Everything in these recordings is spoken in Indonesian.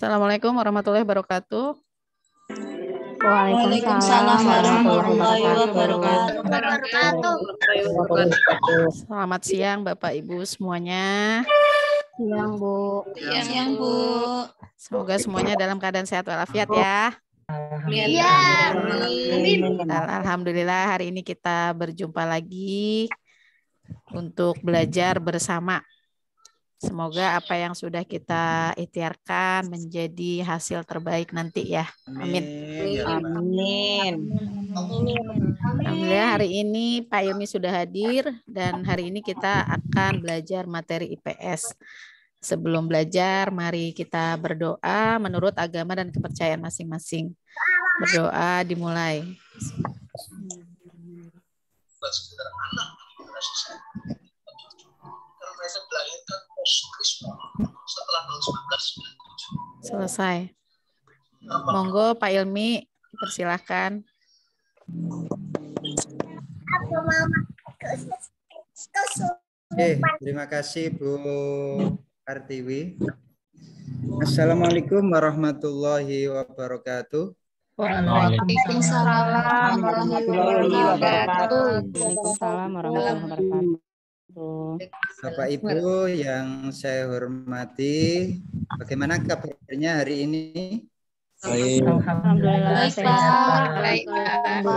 Assalamualaikum warahmatullahi wabarakatuh. Waalaikumsalam Waalaikumsalam warahmatullahi warahmatullahi wabarakatuh. wabarakatuh. Selamat siang Bapak Ibu semuanya. Siang, Bu. Siang, Bu. Semoga semuanya dalam keadaan sehat walafiat ya. Iya. Dan alhamdulillah hari ini kita berjumpa lagi untuk belajar bersama. Semoga apa yang sudah kita ikhtiarkan menjadi hasil terbaik nanti ya. Amin. Amin. Alhamdulillah hari ini Pak Ilmi sudah hadir dan hari ini kita akan belajar materi IPS. Sebelum belajar, mari kita berdoa menurut agama dan kepercayaan masing-masing. Berdoa dimulai. Selesai. Monggo Pak Ilmi, persilahkan. Terima kasih Bu Kartiwi. Assalamualaikum warahmatullahi wabarakatuh. Waalaikumsalam warahmatullahi wabarakatuh. Waalaikumsalam warahmatullahi wabarakatuh. Bapak Ibu yang saya hormati, bagaimana kabarnya hari ini? Alhamdulillah Baik, sehat. Pak. Baik, Bapak Ibu.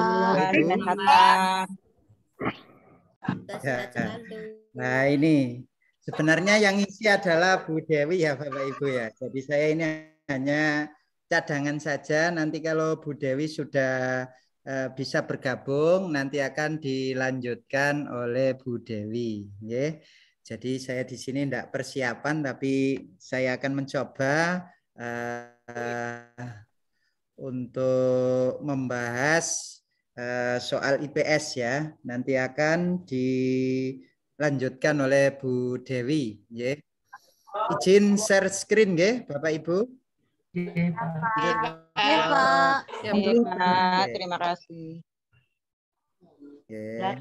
sehat, Pak. Ya. Nah ini sebenarnya yang isi adalah Bu Dewi ya Bapak Ibu ya. Jadi saya ini hanya cadangan saja. Nanti kalau Bu Dewi sudah bisa bergabung, nanti akan dilanjutkan oleh Bu Dewi. Ya. Jadi saya di sini tidak persiapan, tapi saya akan mencoba untuk membahas soal IPS ya. Nanti akan dilanjutkan oleh Bu Dewi. Ya. Izin share screen ya Bapak Ibu. Ya, Pak. Pak, terima kasih. Oke.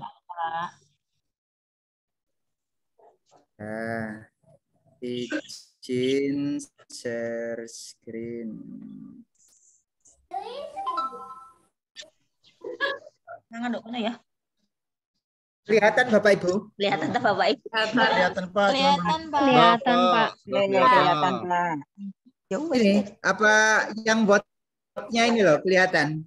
Nah, izin share screen. Jangan dok, mana ya? Kelihatan Bapak Ibu? Kelihatan tak Bapak Ibu? Kelihatan, Pak. Kelihatan, Pak. Kelihatan, Pak. Ini apa yang botnya ini loh kelihatan?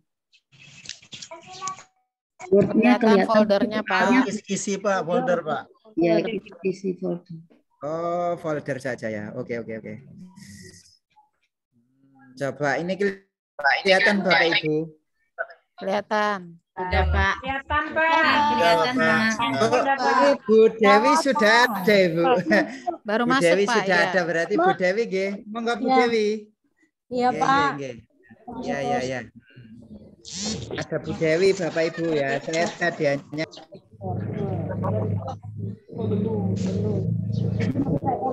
Kelihatan foldernya Pak. Isi Pak, folder Pak. Ya, isi folder. Oh, folder saja ya. Oke. Coba ini kelihatan Bapak Ibu. Kelihatan. Udah, Pak. Kelihatan, Pak. Kelihatan, Pak. Oh, ini Bu Dewi sudah ada Ibu. Baru Bu masuk Dewi Pak. sudah Ya. ada berarti Bu Dewi nggih. Monggo Bu Dewi. Iya, Nggih, Pak. nggih. Ya. Ada Bu Dewi Bapak Ibu ya. Saya tadi hanya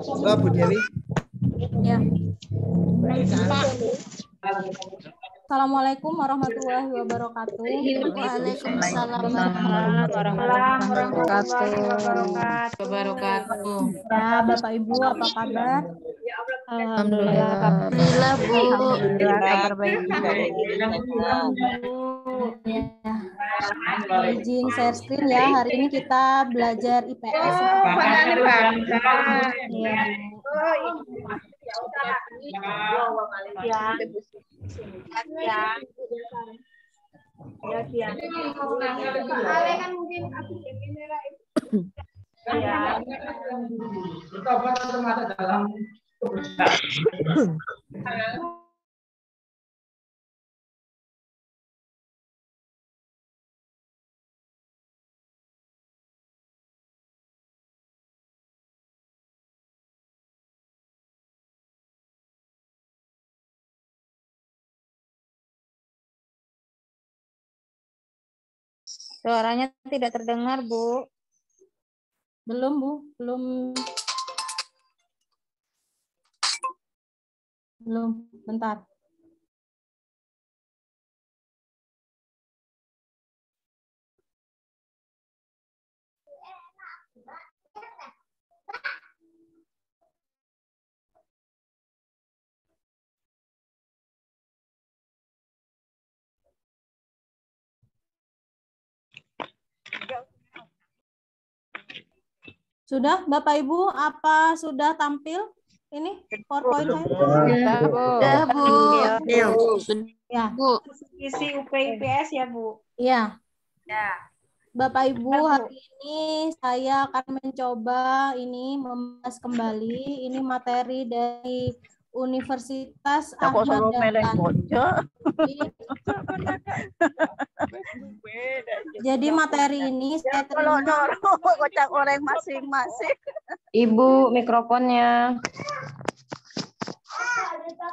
Oh, Bu Dewi. Ya. Pak. Assalamualaikum warahmatullahi wabarakatuh. Waalaikumsalam wabarakatuh. Ya, Bapak Ibu apa kabar? Alhamdulillah. Alhamdulillah, Bu. Alhamdulillah kabar baik. Ya. Izin share screen ya. Hari ini kita belajar IPS. Ya. Suaranya tidak terdengar, Bu. Belum, Bu. Belum. Bentar. Sudah, Bapak Ibu, apa sudah tampil ini PowerPoint saya? Sudah, Bu. Udah, Bu. Ya, Bu. Isi UPIPS ya, Bu. iya. Ya. Bapak Ibu, Bu. hari ini saya akan mencoba ini membahas kembali ini materi dari Universitas Ahmad Dahlan. Jadi materi ini saya terima Kocak orang masing-masing. Ibu, mikrofonnya.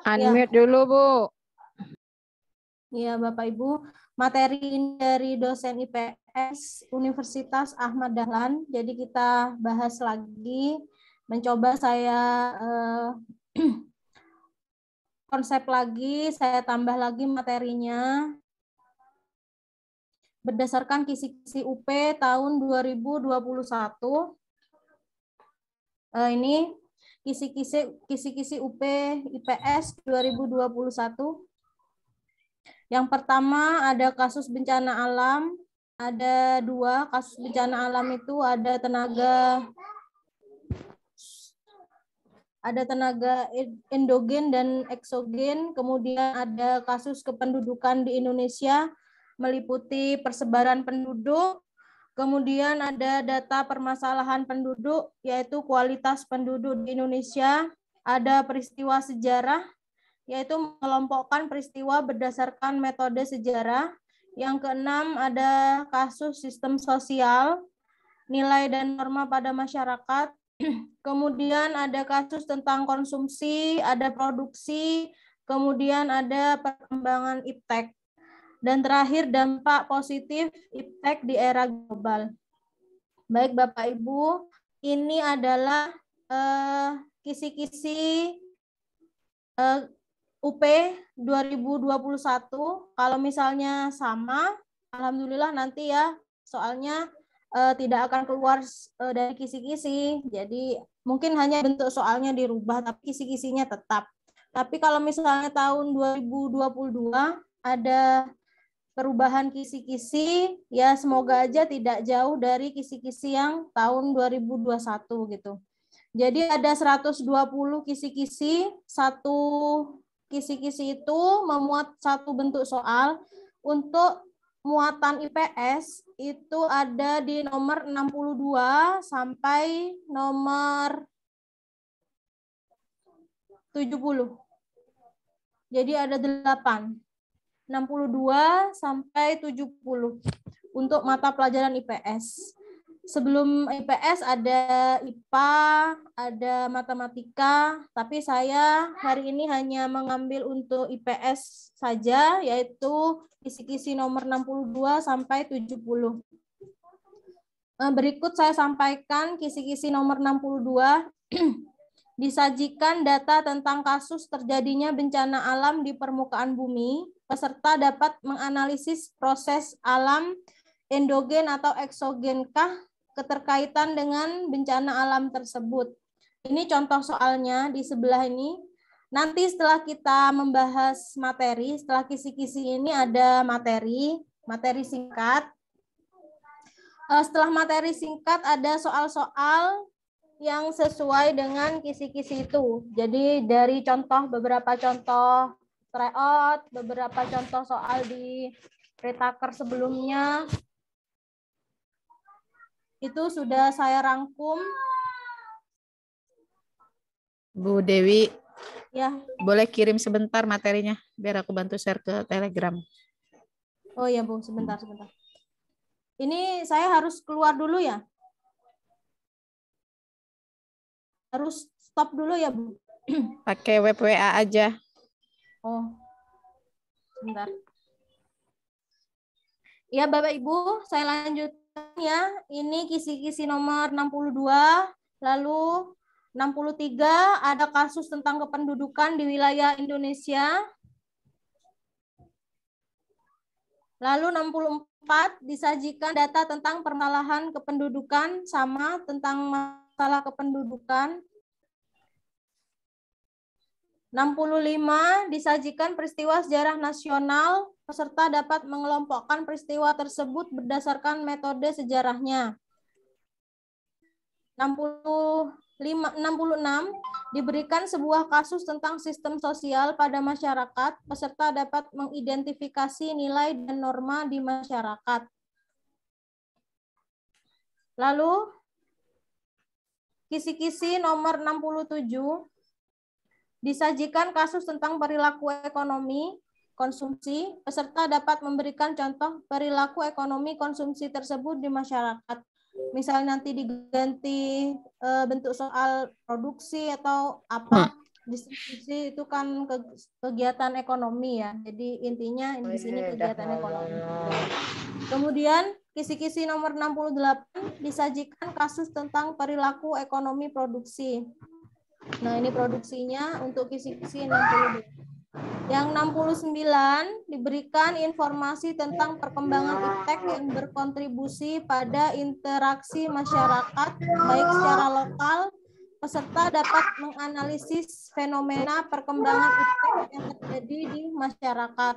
Unmute dulu, Bu. ya Bapak Ibu, materi ini dari dosen IPS Universitas Ahmad Dahlan. Jadi kita bahas lagi, mencoba saya konsep lagi, saya tambah lagi materinya berdasarkan kisi-kisi UP tahun 2021. Ini kisi-kisi UP IPS 2021. Yang pertama ada kasus bencana alam, ada 2 kasus bencana alam itu ada tenaga endogen dan eksogen, kemudian ada kasus kependudukan di Indonesia meliputi persebaran penduduk, kemudian ada data permasalahan penduduk yaitu kualitas penduduk di Indonesia, ada peristiwa sejarah yaitu mengelompokkan peristiwa berdasarkan metode sejarah. Yang keenam ada kasus sistem sosial, nilai dan norma pada masyarakat. Kemudian ada kasus tentang konsumsi, ada produksi, kemudian ada perkembangan iptek. Dan terakhir dampak positif iptek di era global. Baik Bapak Ibu, ini adalah kisi-kisi UP 2021. Kalau misalnya sama, alhamdulillah nanti ya soalnya tidak akan keluar dari kisi-kisi. Jadi mungkin hanya bentuk soalnya dirubah, tapi kisi-kisinya tetap. Tapi kalau misalnya tahun 2022 ada perubahan kisi-kisi, ya semoga aja tidak jauh dari kisi-kisi yang tahun 2021 gitu. Jadi ada 120 kisi-kisi, satu kisi-kisi itu memuat satu bentuk soal. Untuk muatan IPS itu ada di nomor 62 sampai nomor 70. Jadi ada 8. 62 sampai 70 untuk mata pelajaran IPS. Sebelum IPS ada IPA, ada matematika, tapi saya hari ini hanya mengambil untuk IPS saja, yaitu kisi-kisi nomor 62 sampai 70. Berikut saya sampaikan kisi-kisi nomor 62. Disajikan data tentang kasus terjadinya bencana alam di permukaan bumi. Peserta dapat menganalisis proses alam endogen atau eksogenkah keterkaitan dengan bencana alam tersebut. Ini contoh soalnya di sebelah ini. Nanti setelah kita membahas materi, setelah kisi-kisi ini ada materi singkat. Setelah materi singkat ada soal-soal yang sesuai dengan kisi-kisi itu. Jadi dari beberapa contoh tryout, beberapa contoh soal di retaker sebelumnya, itu sudah saya rangkum. Bu Dewi, Ya. boleh kirim sebentar materinya biar aku bantu share ke Telegram. Oh ya Bu, sebentar. Ini saya harus keluar dulu ya? Harus stop dulu ya Bu? Pakai web WA aja. Oh, sebentar. Ya Bapak Ibu, saya lanjutkan ya. Ini kisi-kisi nomor 62, lalu 63 ada kasus tentang kependudukan di wilayah Indonesia. Lalu 64 disajikan data tentang permasalahan kependudukan, sama tentang masalah kependudukan. 65 disajikan peristiwa sejarah nasional, peserta dapat mengelompokkan peristiwa tersebut berdasarkan metode sejarahnya. 66 diberikan sebuah kasus tentang sistem sosial pada masyarakat, peserta dapat mengidentifikasi nilai dan norma di masyarakat. Lalu kisi-kisi nomor 67 disajikan kasus tentang perilaku ekonomi konsumsi, peserta dapat memberikan contoh perilaku ekonomi konsumsi tersebut di masyarakat. Misalnya nanti diganti bentuk soal produksi atau apa, distribusi itu kan kegiatan ekonomi ya. Jadi intinya di sini kegiatan ekonomi. Kemudian kisi-kisi nomor 68 disajikan kasus tentang perilaku ekonomi produksi. Nah, ini produksinya untuk kisi-kisi 62. Yang 69 diberikan informasi tentang perkembangan iptek yang berkontribusi pada interaksi masyarakat, baik secara lokal, peserta dapat menganalisis fenomena perkembangan iptek yang terjadi di masyarakat.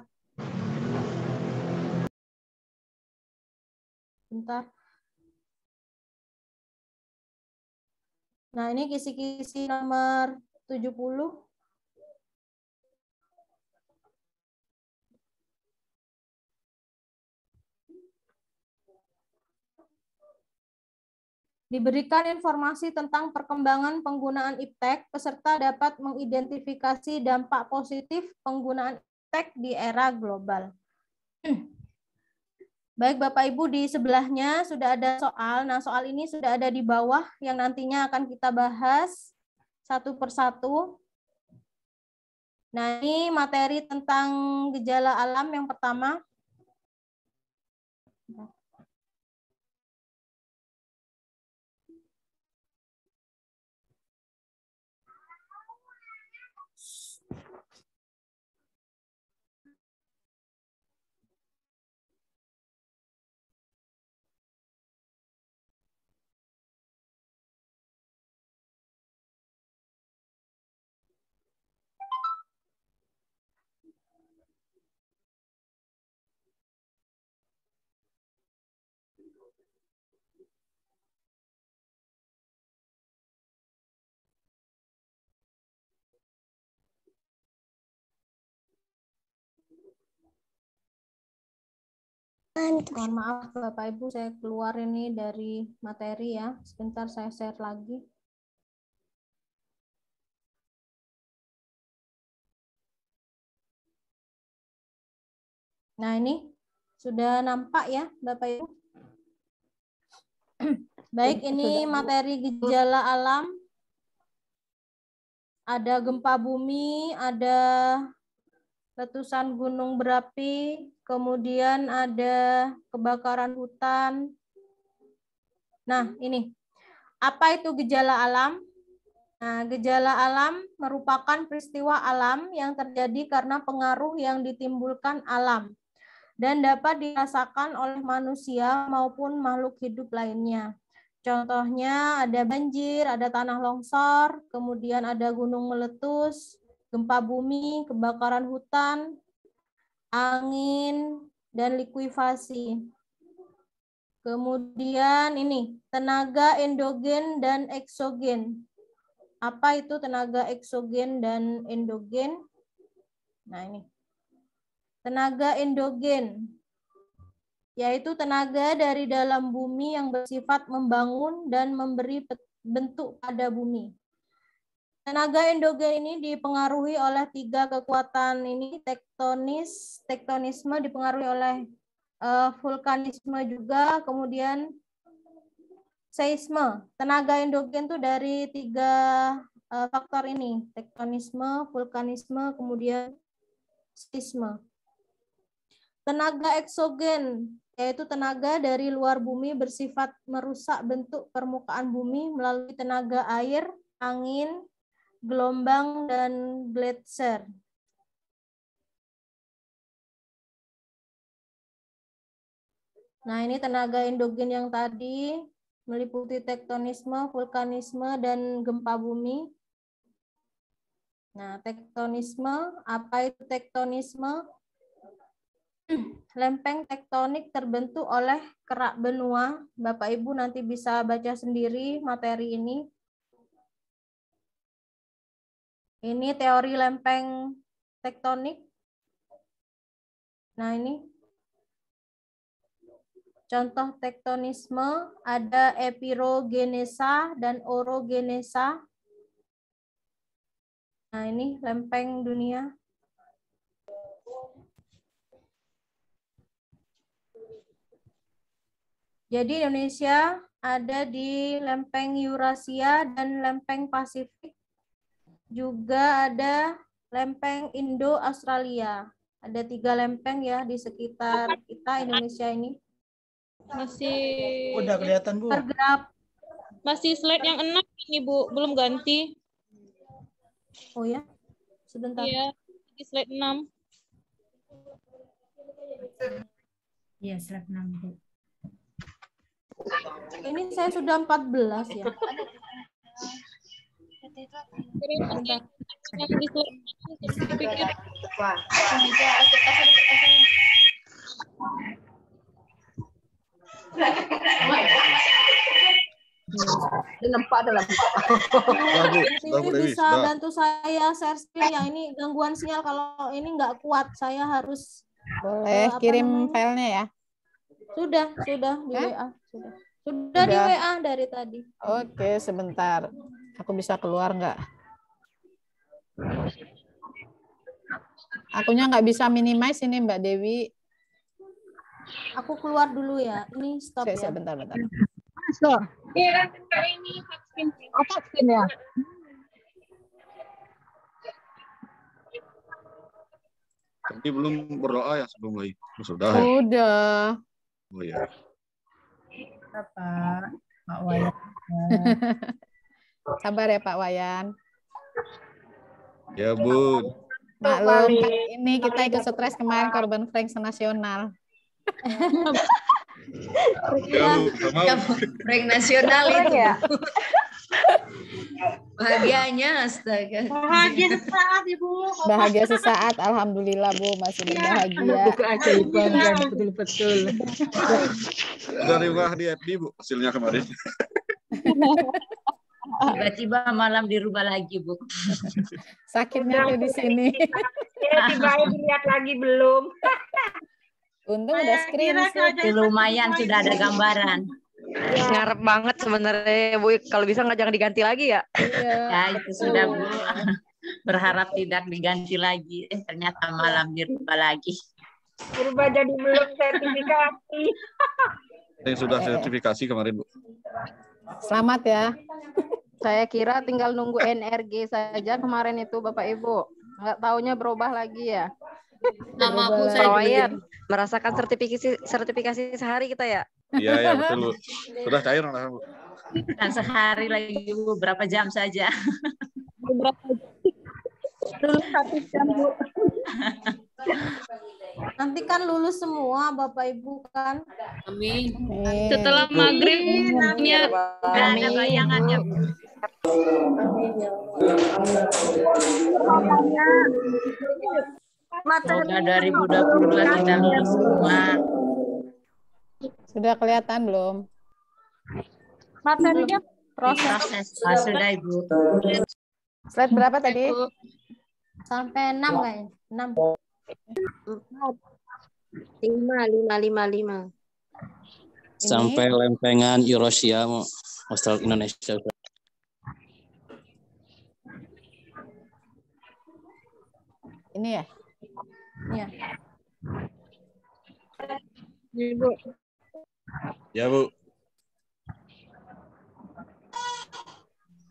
Bentar. Nah, ini kisi-kisi nomor 70. Diberikan informasi tentang perkembangan penggunaan iptek, peserta dapat mengidentifikasi dampak positif penggunaan iptek di era global. Baik Bapak Ibu, di sebelahnya sudah ada soal. Nah, soal ini sudah ada di bawah yang nantinya akan kita bahas satu persatu. Nah, ini materi tentang gejala alam yang pertama. Mohon maaf Bapak Ibu, saya keluar ini dari materi ya. Sebentar saya share lagi. Nah, ini sudah nampak ya Bapak Ibu. Baik, ini materi gejala alam. Ada gempa bumi, ada letusan gunung berapi, kemudian ada kebakaran hutan. Nah, ini. Apa itu gejala alam? Nah, gejala alam merupakan peristiwa alam yang terjadi karena pengaruh yang ditimbulkan alam dan dapat dirasakan oleh manusia maupun makhluk hidup lainnya. Contohnya ada banjir, ada tanah longsor, kemudian ada gunung meletus, gempa bumi, kebakaran hutan, angin, dan likuifasi. Kemudian ini, tenaga endogen dan eksogen. Apa itu tenaga eksogen dan endogen? Nah ini. Tenaga endogen, yaitu tenaga dari dalam bumi yang bersifat membangun dan memberi bentuk pada bumi. Tenaga endogen ini dipengaruhi oleh tiga kekuatan ini, tektonisme dipengaruhi oleh vulkanisme juga, kemudian seisme. Tenaga endogen itu dari tiga faktor ini, tektonisme, vulkanisme, kemudian seisme. Tenaga eksogen, yaitu tenaga dari luar bumi bersifat merusak bentuk permukaan bumi melalui tenaga air, angin, gelombang, dan gletser. Nah, ini tenaga endogen yang tadi meliputi tektonisme, vulkanisme, dan gempa bumi. Nah, tektonisme, apa itu tektonisme? lempeng tektonik terbentuk oleh kerak benua. Bapak Ibu nanti bisa baca sendiri materi ini. Ini teori lempeng tektonik. Nah, ini contoh tektonisme, ada epirogenesa dan orogenesa. Nah, ini lempeng dunia. Jadi Indonesia ada di lempeng Eurasia dan lempeng Pasifik. Juga ada lempeng Indo-Australia. Ada 3 lempeng ya di sekitar kita Indonesia ini. Masih Udah kelihatan, Bu. Bergerak. masih slide yang 6 ini, Bu. Belum ganti. Oh ya, sebentar. Iya, di slide 6. Iya, slide 6, Bu. Ini saya sudah 14 ya. Bentar. Yang di slide 6 dipikir. Nampak dalam. Ini bisa bantu saya share screen ya. Ini gangguan sinyal, kalau ini nggak kuat saya harus Boleh kirim filenya ya. sudah di WA sudah di WA dari tadi. Oke, sebentar. Aku bisa keluar nggak? Akunya nggak bisa minimize ini Mbak Dewi. Aku keluar dulu ya. Ini stop ya. Bentar. Iya, ini vaksin. Oh, vaksin ya? Tapi belum berdoa ya sebelum mulai. Sudah. Udah. Oh ya. Pak Wayan. Sabar ya Pak Wayan. Ya, Bu. Maklum, ini kita ikut stres kemarin korban prank nasional. Ya, Bu. Sama. Prank nasional itu. Ya? Bahagianya, astaga. Bahagia sesaat, Ibu. Bahagia sesaat, alhamdulillah Bu, masih berbahagia. Keajaiban kan, betul-betul. Dari wah di FB, Bu, hasilnya kemarin. Tiba-tiba malam dirubah lagi, Bu. Sakitnya tuh di sini. Tiba-tiba dilihat lagi belum. Untung udah screenshot. Lumayan sudah ada gambaran. Ngarep banget sebenarnya, Bu. Kalau bisa nggak jangan diganti lagi ya. Iya. Ya, itu sudah, Bu. Berharap tidak diganti lagi. Ternyata malam dirubah lagi. Berubah jadi belum sertifikasi. Yang sudah sertifikasi kemarin, Bu. Selamat ya. Saya kira tinggal nunggu NRG saja kemarin itu, Bapak Ibu. Nggak taunya berubah lagi ya. Nama Bu Berubah saya Pak juga. Wayan, merasakan sertifikasi sehari kita ya. Iya, ya, betul, Bu. Sudah cair lah, Bu. Dan sehari lagi, Bu. Berapa jam saja. Lulus 1 jam, Bu. Nanti kan lulus semua Bapak Ibu kan. Amin. Setelah maghrib, ya. Udah ada bayangannya, Bu. Semoga 2022 kita lulus semua. Sudah kelihatan belum? Materinya Proses. Sudah, Ibu. Slide berapa tadi? Sampai 6 kayaknya. 6. 5. Sampai lempengan Eurasia, Australia, Indonesia. Ini ya? Ya. Ya, Bu.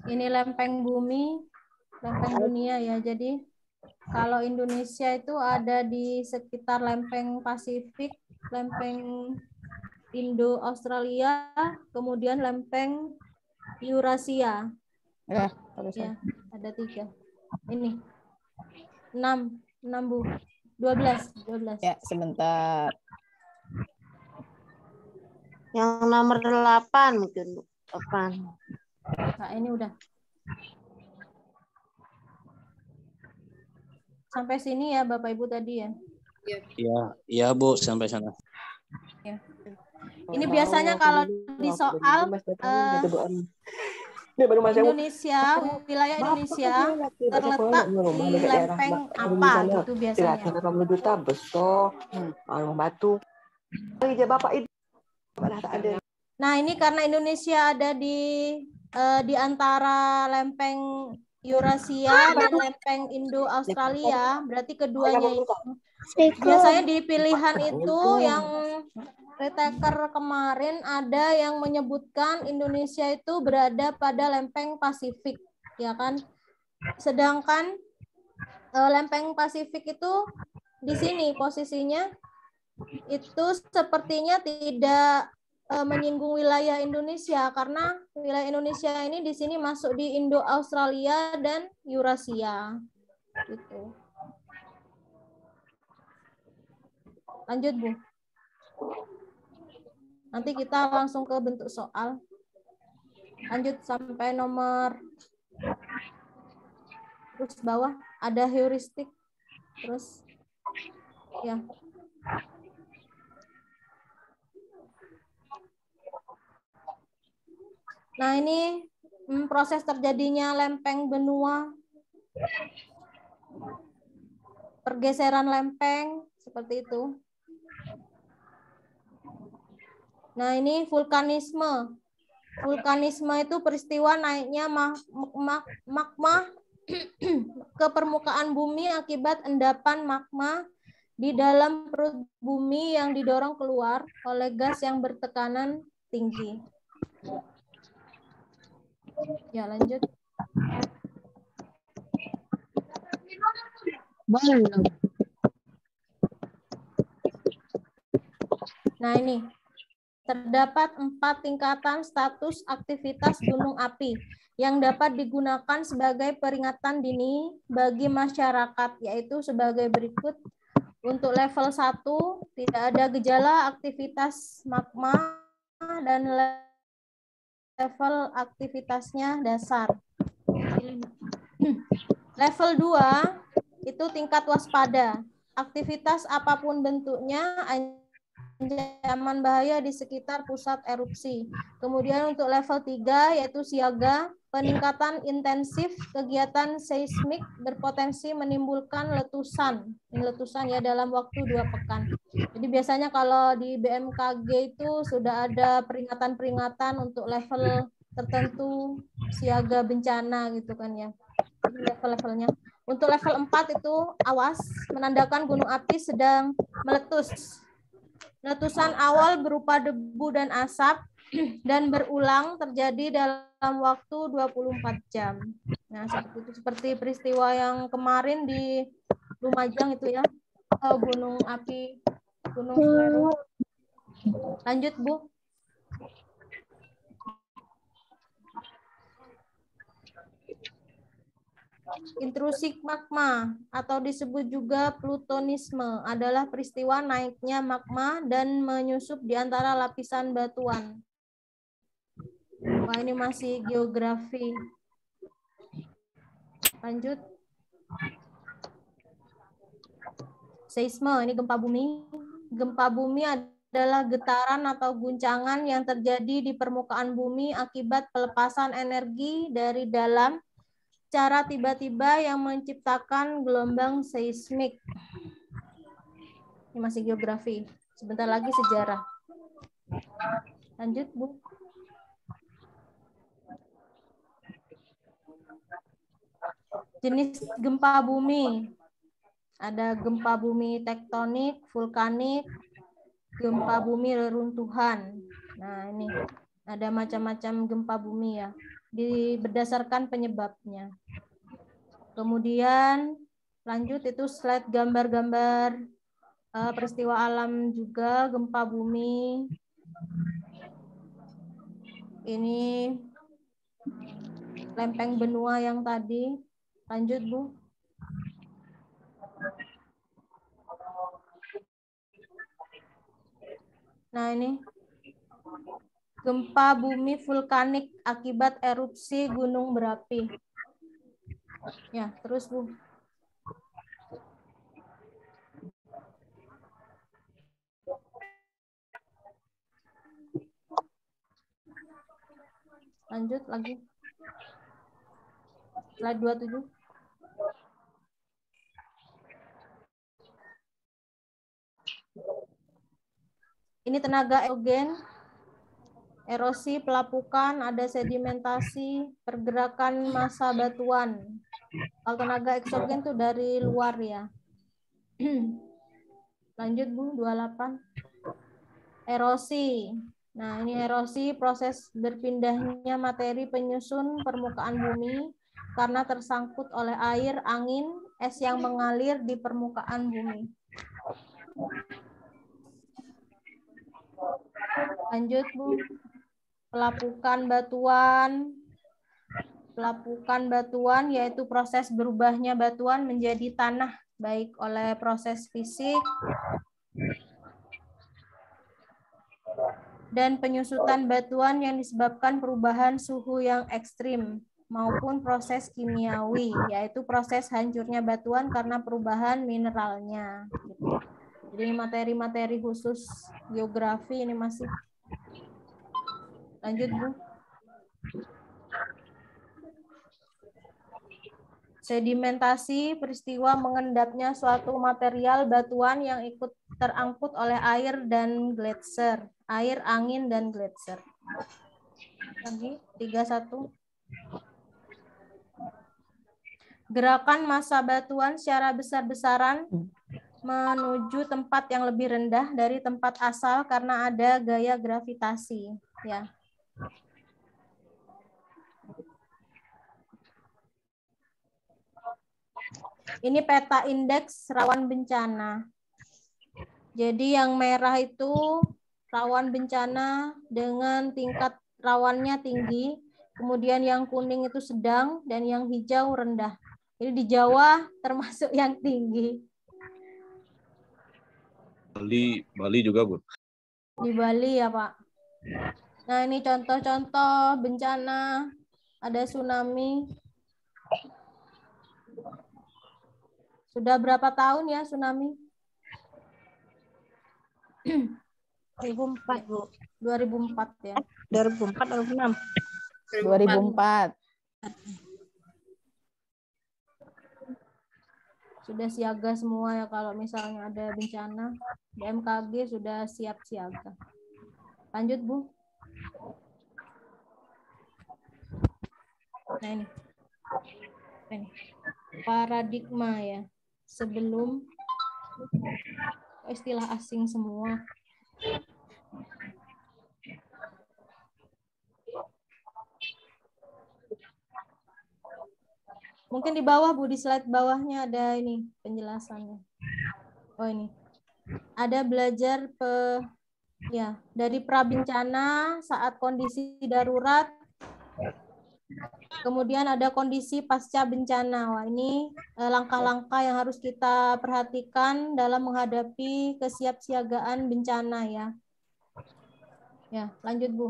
Ini lempeng bumi, lempeng dunia ya. Jadi kalau Indonesia itu ada di sekitar lempeng Pasifik, lempeng Indo-Australia, kemudian lempeng Eurasia. Ya, terus. Ya, ada 3. Ini 6 Bu. 12. Ya, sebentar. Yang nomor 8 mungkin, Bu. 8. Nah, ini udah. Sampai sini ya Bapak Ibu tadi ya. Iya Bu, sampai sana. Ya. Ini biasanya kalau di soal Indonesia, wilayah Indonesia terletak di lempeng apa gitu biasanya. Nah, ini karena Indonesia ada di antara lempeng Eurasia dan lempeng Indo-Australia, berarti keduanya itu. Biasanya di pilihan itu yang retaker kemarin ada yang menyebutkan Indonesia itu berada pada lempeng Pasifik, ya kan? Sedangkan lempeng Pasifik itu di sini posisinya itu sepertinya tidak menyinggung wilayah Indonesia karena wilayah Indonesia ini di sini masuk di Indo-Australia dan Eurasia. Gitu. Lanjut, Bu. Nanti kita langsung ke bentuk soal. Lanjut sampai nomor terus bawah ada heuristik. Terus ya. Nah, ini proses terjadinya lempeng benua, pergeseran lempeng, seperti itu. Nah, ini vulkanisme. Vulkanisme itu peristiwa naiknya magma ke permukaan bumi akibat endapan magma di dalam perut bumi yang didorong keluar oleh gas yang bertekanan tinggi. Ya, lanjut. Nah, ini terdapat 4 tingkatan status aktivitas gunung api yang dapat digunakan sebagai peringatan dini bagi masyarakat, yaitu sebagai berikut. Untuk level 1, tidak ada gejala aktivitas magma dan level aktivitasnya dasar. Level 2 itu tingkat waspada. Aktivitas apapun bentuknya, ancaman bahaya di sekitar pusat erupsi. Kemudian untuk level 3 yaitu siaga, peningkatan intensif kegiatan seismik berpotensi menimbulkan letusan. Ini letusan ya dalam waktu 2 pekan. Jadi biasanya kalau di BMKG itu sudah ada peringatan-peringatan untuk level tertentu siaga bencana gitu kan ya. Level-levelnya. Untuk level 4 itu awas, menandakan gunung api sedang meletus. Letusan awal berupa debu dan asap dan berulang terjadi dalam waktu 24 jam. Nah, seperti itu, seperti peristiwa yang kemarin di Lumajang itu ya, gunung api Gunung Semeru. Lanjut, Bu. Intrusi magma atau disebut juga plutonisme adalah peristiwa naiknya magma dan menyusup di antara lapisan batuan. Wah, ini masih geografi. Lanjut. Seisme, ini gempa bumi. Gempa bumi adalah getaran atau guncangan yang terjadi di permukaan bumi akibat pelepasan energi dari dalam secara tiba-tiba yang menciptakan gelombang seismik. Ini masih geografi. Sebentar lagi sejarah. Lanjut, Bu. Jenis gempa bumi. Ada gempa bumi tektonik, vulkanik, gempa bumi reruntuhan. Nah, ini ada macam-macam gempa bumi ya. Berdasarkan penyebabnya. Kemudian lanjut itu slide gambar-gambar peristiwa alam juga gempa bumi. Ini lempeng benua yang tadi. Lanjut, Bu. Nah, ini gempa bumi vulkanik akibat erupsi gunung berapi. Ya, terus, Bu. Lanjut lagi. Slide 27. Ini tenaga eksogen, erosi, pelapukan, ada sedimentasi, pergerakan massa batuan. Kalau tenaga eksogen tuh dari luar ya. Lanjut Bu, 28. Erosi. Nah, ini erosi, proses berpindahnya materi penyusun permukaan bumi karena tersangkut oleh air, angin, es yang mengalir di permukaan bumi. Lanjut Bu. Pelapukan batuan. Pelapukan batuan yaitu proses berubahnya batuan menjadi tanah baik oleh proses fisik dan penyusutan batuan yang disebabkan perubahan suhu yang ekstrim maupun proses kimiawi yaitu proses hancurnya batuan karena perubahan mineralnya. Jadi materi-materi khusus geografi ini masih. Lanjut Bu. Sedimentasi, peristiwa mengendapnya suatu material batuan yang ikut terangkut oleh air dan gletser. Air, angin, dan gletser. Lagi, 31. Gerakan massa batuan secara besar-besaran menuju tempat yang lebih rendah dari tempat asal karena ada gaya gravitasi. Ya. Ini peta indeks rawan bencana. Jadi yang merah itu rawan bencana dengan tingkat rawannya tinggi, kemudian yang kuning itu sedang, dan yang hijau rendah. Jadi di Jawa termasuk yang tinggi. Bali juga, Bu. Di Bali ya, Pak. Nah, ini contoh-contoh bencana, ada tsunami. Sudah berapa tahun ya tsunami? 2004, Bu. 2004 ya. 2004 atau 2006? 2004. Sudah siaga semua ya kalau misalnya ada bencana. BMKG sudah siap siaga. Lanjut, Bu. Nah, ini. Paradigma ya. Sebelum istilah asing semua. Mungkin di bawah, Bu, di slide bawahnya ada ini penjelasannya. Oh, ini. Ada belajar dari prabencana saat kondisi darurat. Kemudian ada kondisi pasca bencana. Wah, ini langkah-langkah yang harus kita perhatikan dalam menghadapi kesiapsiagaan bencana ya. Ya, lanjut, Bu.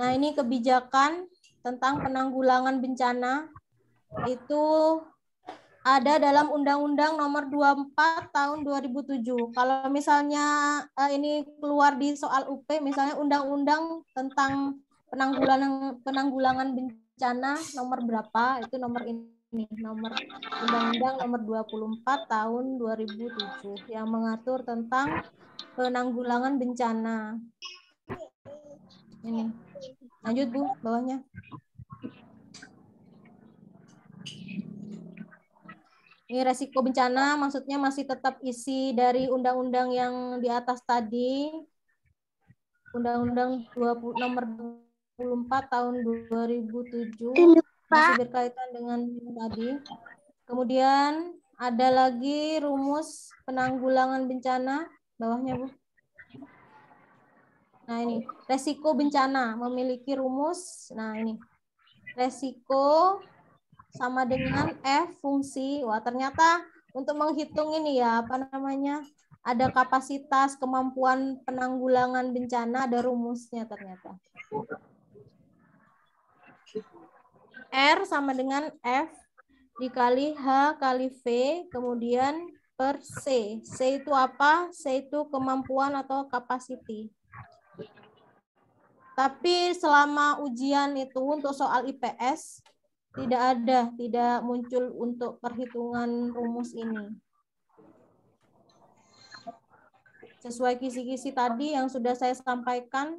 Nah, ini kebijakan tentang penanggulangan bencana itu ada dalam Undang-Undang Nomor 24 Tahun 2007. Kalau misalnya ini keluar di soal UP, misalnya Undang-Undang tentang penanggulangan bencana nomor berapa, itu nomor ini, nomor Undang-Undang Nomor 24 Tahun 2007 yang mengatur tentang penanggulangan bencana. Ini. Lanjut, Bu, bawahnya. Ini resiko bencana maksudnya masih tetap isi dari undang-undang yang di atas tadi. Undang-Undang Nomor 24 Tahun 2007 masih berkaitan dengan tadi. Kemudian ada lagi rumus penanggulangan bencana, bawahnya, Bu. Nah, ini resiko bencana memiliki rumus. Nah, ini resiko sama dengan F fungsi. Wah, ternyata untuk menghitung ini ya, ada kapasitas, kemampuan penanggulangan bencana, ada rumusnya ternyata. R sama dengan F dikali H kali V, kemudian per C. C itu apa? C itu kemampuan atau capacity. Tapi selama ujian itu untuk soal IPS tidak muncul untuk perhitungan rumus ini. Sesuai kisi-kisi tadi yang sudah saya sampaikan,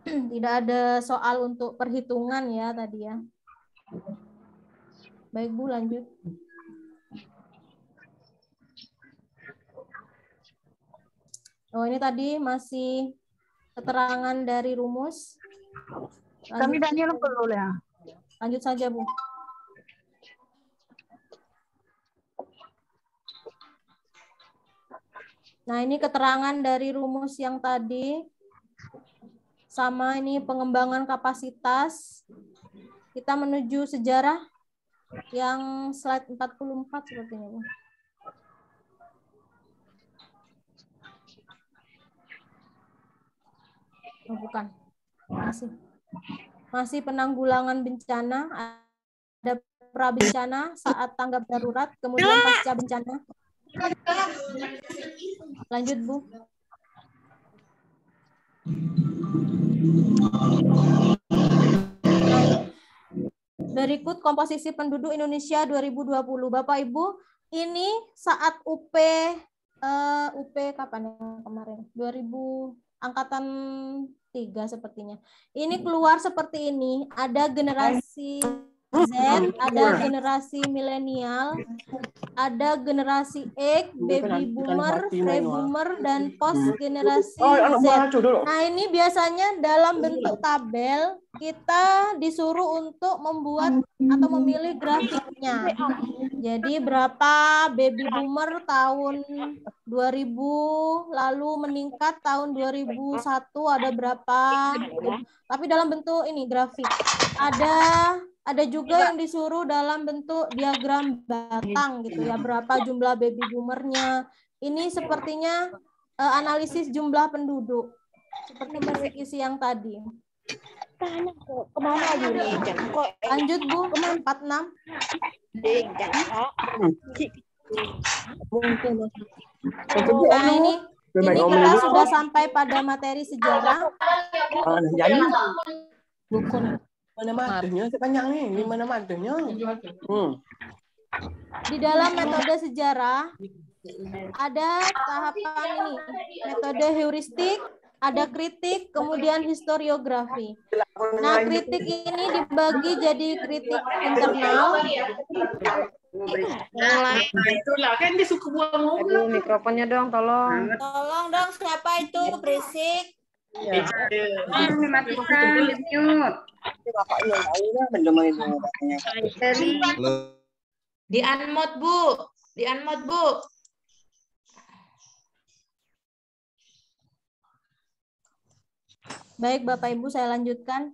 tidak ada soal untuk perhitungan ya tadi ya. Baik Bu, lanjut. Oh, ini tadi masih keterangan dari rumus. Kami Daniel perlu ya. Lanjut saja, Bu. Nah, ini keterangan dari rumus yang tadi. Sama ini pengembangan kapasitas. Kita menuju sejarah yang slide 44 sepertinya, Bu. Oh, bukan. Masih penanggulangan bencana, ada prabencana saat tanggap darurat, kemudian pasca bencana. Lanjut, Bu. Berikut komposisi penduduk Indonesia 2020. Bapak Ibu, ini saat UP kapan yang kemarin? 2000 angkatan 3 sepertinya. Ini keluar seperti ini, ada generasi Z, ada generasi milenial, ada generasi X, baby boomer, pre-boomer, dan post generasi Z. Nah, ini biasanya dalam bentuk tabel kita disuruh untuk membuat atau memilih grafiknya. Jadi berapa baby boomer tahun 2000, lalu meningkat tahun 2001 ada berapa, tapi dalam bentuk ini grafik. Ada juga yang disuruh dalam bentuk diagram batang gitu ya, berapa jumlah baby boomernya. Ini sepertinya analisis jumlah penduduk seperti kisi-kisi yang tadi. Lanjut Bu, 46. Nah, ini kita sudah sampai pada materi sejarah. Mana matanya sepanjang nih, mana matanya? Di dalam metode sejarah ada tahapan ini, metode heuristik, ada kritik, kemudian historiografi. Nah, kritik ini dibagi jadi kritik internal. Itulah kan dia suka buang mobil. Mikrofonnya dong, tolong. Tolong dong, siapa itu berisik? Ya. Matikan, mute. Di unmute, Bu. Di unmute, Bu. Baik, Bapak Ibu, saya lanjutkan.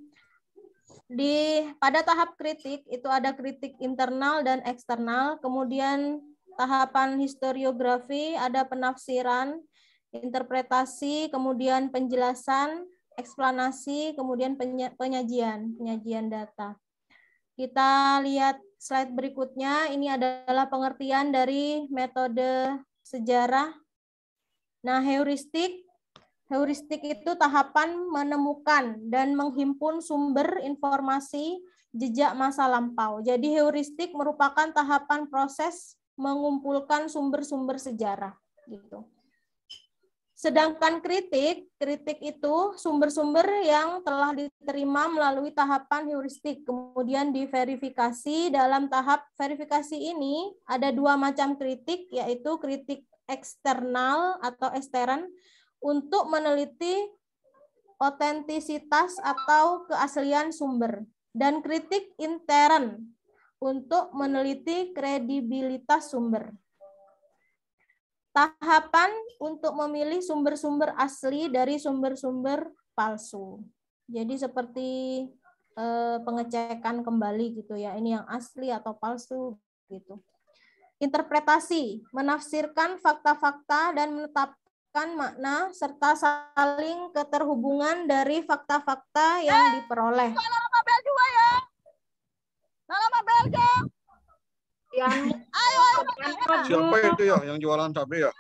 Pada tahap kritik itu ada kritik internal dan eksternal, kemudian tahapan historiografi ada penafsiran, interpretasi, kemudian penjelasan, eksplanasi, kemudian penyajian data. Kita lihat slide berikutnya, ini adalah pengertian dari metode sejarah. Nah, heuristik itu tahapan menemukan dan menghimpun sumber informasi jejak masa lampau. Jadi heuristik merupakan tahapan proses mengumpulkan sumber-sumber sejarah gitu. Sedangkan kritik itu sumber-sumber yang telah diterima melalui tahapan heuristik, kemudian diverifikasi. Dalam tahap verifikasi ini ada dua macam kritik, yaitu kritik eksternal atau ekstern untuk meneliti otentisitas atau keaslian sumber, dan kritik intern untuk meneliti kredibilitas sumber. Tahapan untuk memilih sumber-sumber asli dari sumber-sumber palsu. Jadi seperti pengecekan kembali gitu ya, ini yang asli atau palsu gitu. Interpretasi, menafsirkan fakta-fakta dan menetapkan makna serta saling keterhubungan dari fakta-fakta yang diperoleh. Salam Mabel juga ya. Salam Mabel juga. Ayo. Siapa itu ya yang jualan cabai ya?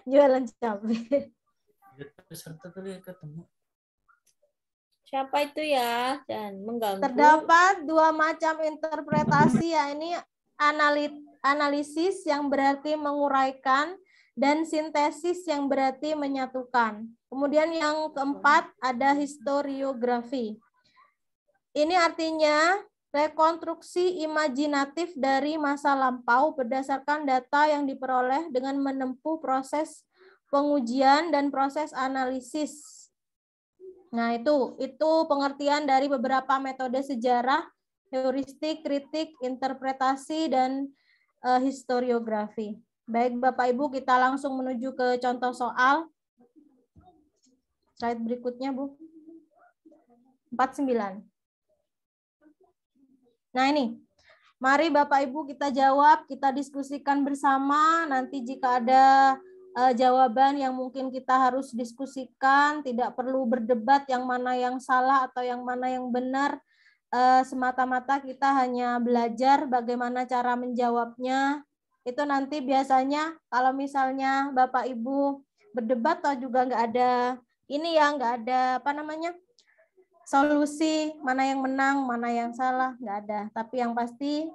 Jualan cabai. peserta tadi ketemu. Siapa itu ya? Dan mengganggu. Terdapat dua macam interpretasi ya. Ini analisis yang berarti menguraikan dan sintesis yang berarti menyatukan. Kemudian yang keempat ada historiografi. Ini artinya rekonstruksi imajinatif dari masa lampau berdasarkan data yang diperoleh dengan menempuh proses pengujian dan proses analisis. Nah, itu pengertian dari beberapa metode sejarah, heuristik, kritik, interpretasi, dan historiografi. Baik, Bapak Ibu, kita langsung menuju ke contoh soal. Slide berikutnya, Bu. 49. Nah, ini. Mari Bapak Ibu kita jawab, kita diskusikan bersama. Nanti jika ada jawaban yang mungkin kita harus diskusikan, tidak perlu berdebat yang mana yang salah atau yang mana yang benar, semata-mata kita hanya belajar bagaimana cara menjawabnya. Itu nanti biasanya kalau misalnya Bapak Ibu berdebat atau juga nggak ada ini ya, nggak ada solusi, mana yang menang, mana yang salah, nggak ada. Tapi yang pasti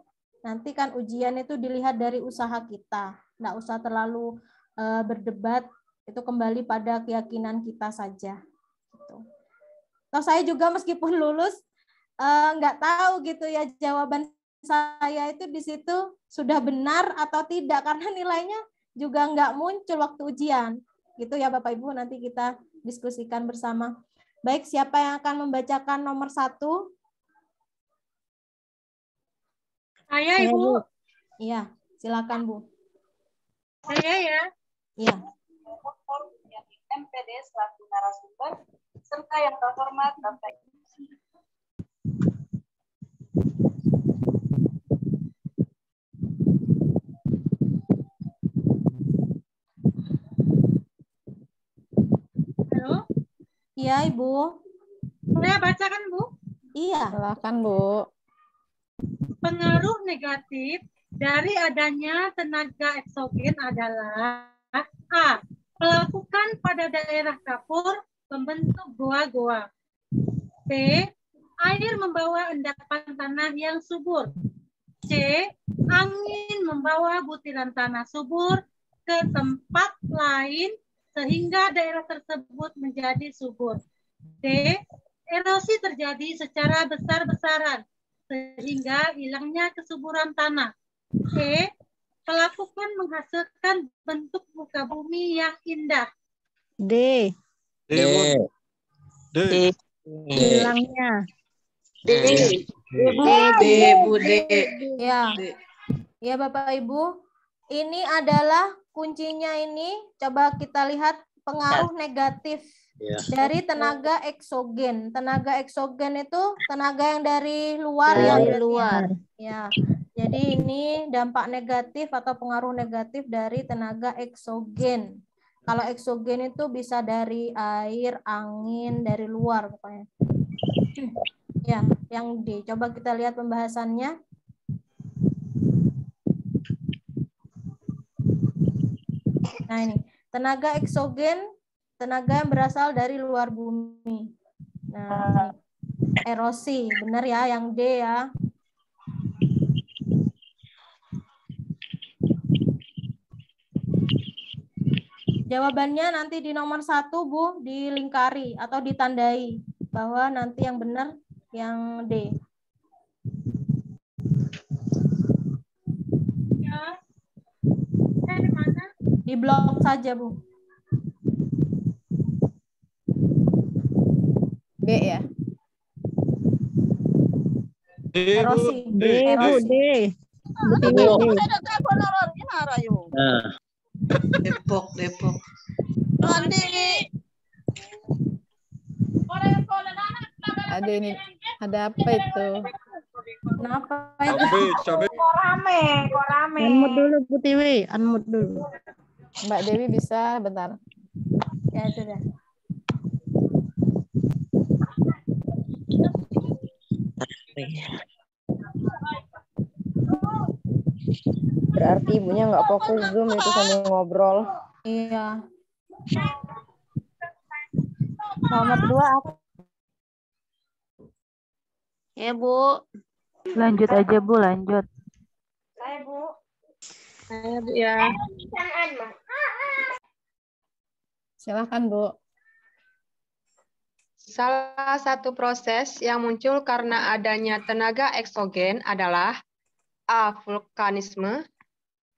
nanti kan ujian itu dilihat dari usaha kita, nggak usah terlalu berdebat, itu kembali pada keyakinan kita saja. Gitu. Toh saya juga meskipun lulus nggak tahu gitu ya jawaban saya itu di situ sudah benar atau tidak karena nilainya juga nggak muncul waktu ujian. Gitu ya Bapak Ibu, nanti kita diskusikan bersama. Baik, siapa yang akan membacakan nomor 1? Saya, Ibu. Iya, silakan Bu. Saya ya. Iya. MPD selaku narasumber serta yang terhormat Bapak. Halo? Iya, Ibu. Saya bacakan, Bu. Iya. Silakan, Bu. Pengaruh negatif dari adanya tenaga eksogen adalah A. Pelapukan pada daerah kapur membentuk goa-goa. B. Air membawa endapan tanah yang subur. C. Angin membawa butiran tanah subur ke tempat lain sehingga daerah tersebut menjadi subur. D. Erosi terjadi secara besar-besaran sehingga hilangnya kesuburan tanah. E. Pelapukan menghasilkan bentuk muka bumi yang indah. D. D. D. Hilangnya. D. Bu D. Ya. Ya Bapak Ibu, ini adalah kuncinya ini. Coba kita lihat pengaruh negatif dari tenaga eksogen. Tenaga eksogen itu tenaga yang dari luar ya. Dari luar. Ya. Jadi ini dampak negatif atau pengaruh negatif dari tenaga eksogen. Kalau eksogen itu bisa dari air, angin, dari luar pokoknya. Ya, yang D. Coba kita lihat pembahasannya. Nah ini, tenaga eksogen, tenaga yang berasal dari luar bumi. Nah, erosi, benar ya, yang D ya. Jawabannya nanti di nomor 1, Bu, dilingkari atau ditandai bahwa nanti yang benar yang D. Ya. Saya di mana? Di blok saja, Bu. B ya. Erosi. D, Bu, D. Nah. Depok. Aduh ini ada apa itu? Kenapa Cabe. Kok rame. Unmute dulu Bu Tiwi, unmute dulu. Mbak Dewi bisa bentar. Ya sudah. Berarti ibunya nggak fokus Zoom itu sambil ngobrol. Iya. Nomor 2 apa? Ya, Bu. Lanjut aja, Bu, lanjut. Saya, Bu. Saya, Bu, ya. Silakan, Bu. Salah satu proses yang muncul karena adanya tenaga eksogen adalah A. Vulkanisme,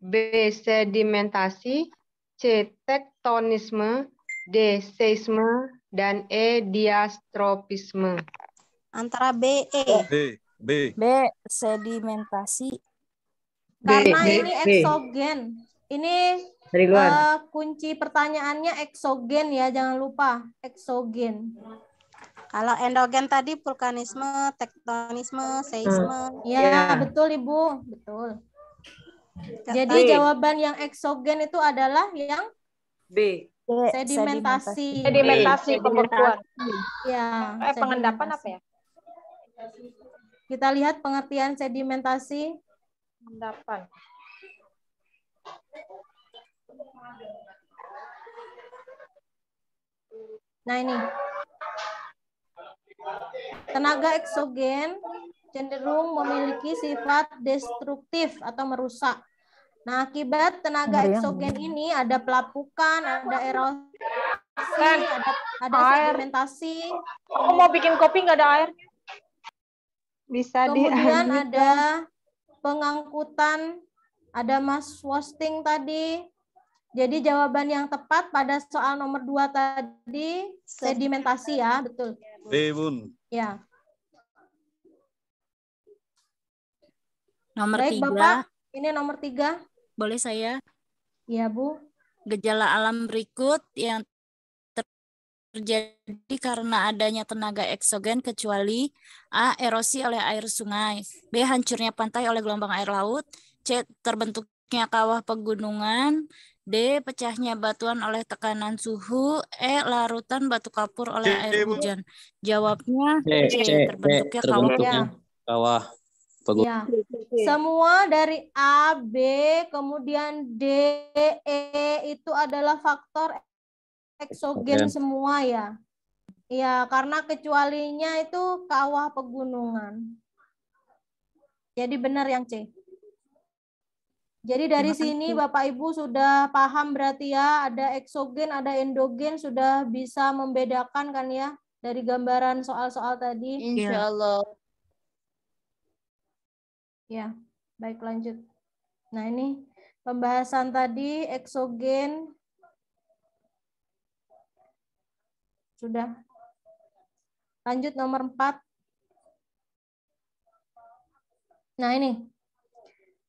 B. Sedimentasi, C. Tektonisme, D. Seisme, dan E. Diastropisme. Antara B, E. B. Sedimentasi. Karena ini eksogen. Ini Dari luar. kunci pertanyaannya eksogen ya, jangan lupa eksogen. Kalau endogen tadi vulkanisme, tektonisme, seisme. Ya, betul Ibu, betul. Jadi jawaban yang eksogen itu adalah yang B. sedimentasi. Sedimentasi pembekuan. Ya, Pengendapan apa ya? Kita lihat pengertian sedimentasi. Pengendapan. Nah ini. Tenaga eksogen cenderung memiliki sifat destruktif atau merusak. Nah, akibat tenaga eksogen ini ada pelapukan, ada erosi, ada sedimentasi. Aku mau bikin kopi nggak ada air. Bisa Kemudian ada pengangkutan, ada mass wasting tadi. Jadi jawaban yang tepat pada soal nomor 2 tadi sedimentasi ya, betul. B, Bun. Ya. Nomor Baik, 3. Bapak. Ini nomor 3. Boleh saya? Iya, Bu. Gejala alam berikut yang terjadi karena adanya tenaga eksogen kecuali A. Erosi oleh air sungai, B. Hancurnya pantai oleh gelombang air laut, C. Terbentuknya kawah pegunungan, D. Pecahnya batuan oleh tekanan suhu, E. Larutan batu kapur oleh air hujan. Jawabnya C. Terbentuknya kawah kawah pegunungan. Ya. Semua dari A, B, kemudian D, E itu adalah faktor eksogen semua ya. Ya, karena kecualinya itu kawah pegunungan. Jadi benar yang C. Jadi dari sini Bapak Ibu sudah paham berarti ya, ada eksogen, ada endogen, sudah bisa membedakan kan ya dari gambaran soal-soal tadi. Insya Allah. Ya, baik lanjut. Nah ini pembahasan tadi eksogen sudah. Lanjut nomor 4. Nah ini.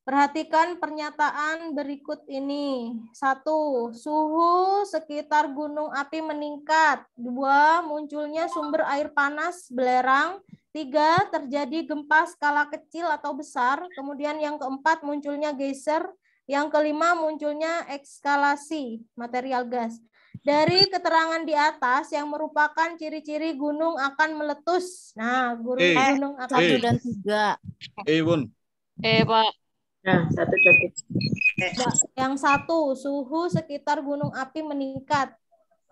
Perhatikan pernyataan berikut ini. 1. Suhu sekitar gunung api meningkat. 2. Munculnya sumber air panas belerang. 3. Terjadi gempa skala kecil atau besar. Kemudian yang keempat munculnya geyser. Yang kelima munculnya ekskalasi material gas. Dari keterangan di atas yang merupakan ciri-ciri gunung akan meletus. Nah, gunung akan 1 dan 3. Bun. Pak. Nah, 1. Yang 1, suhu sekitar gunung api meningkat.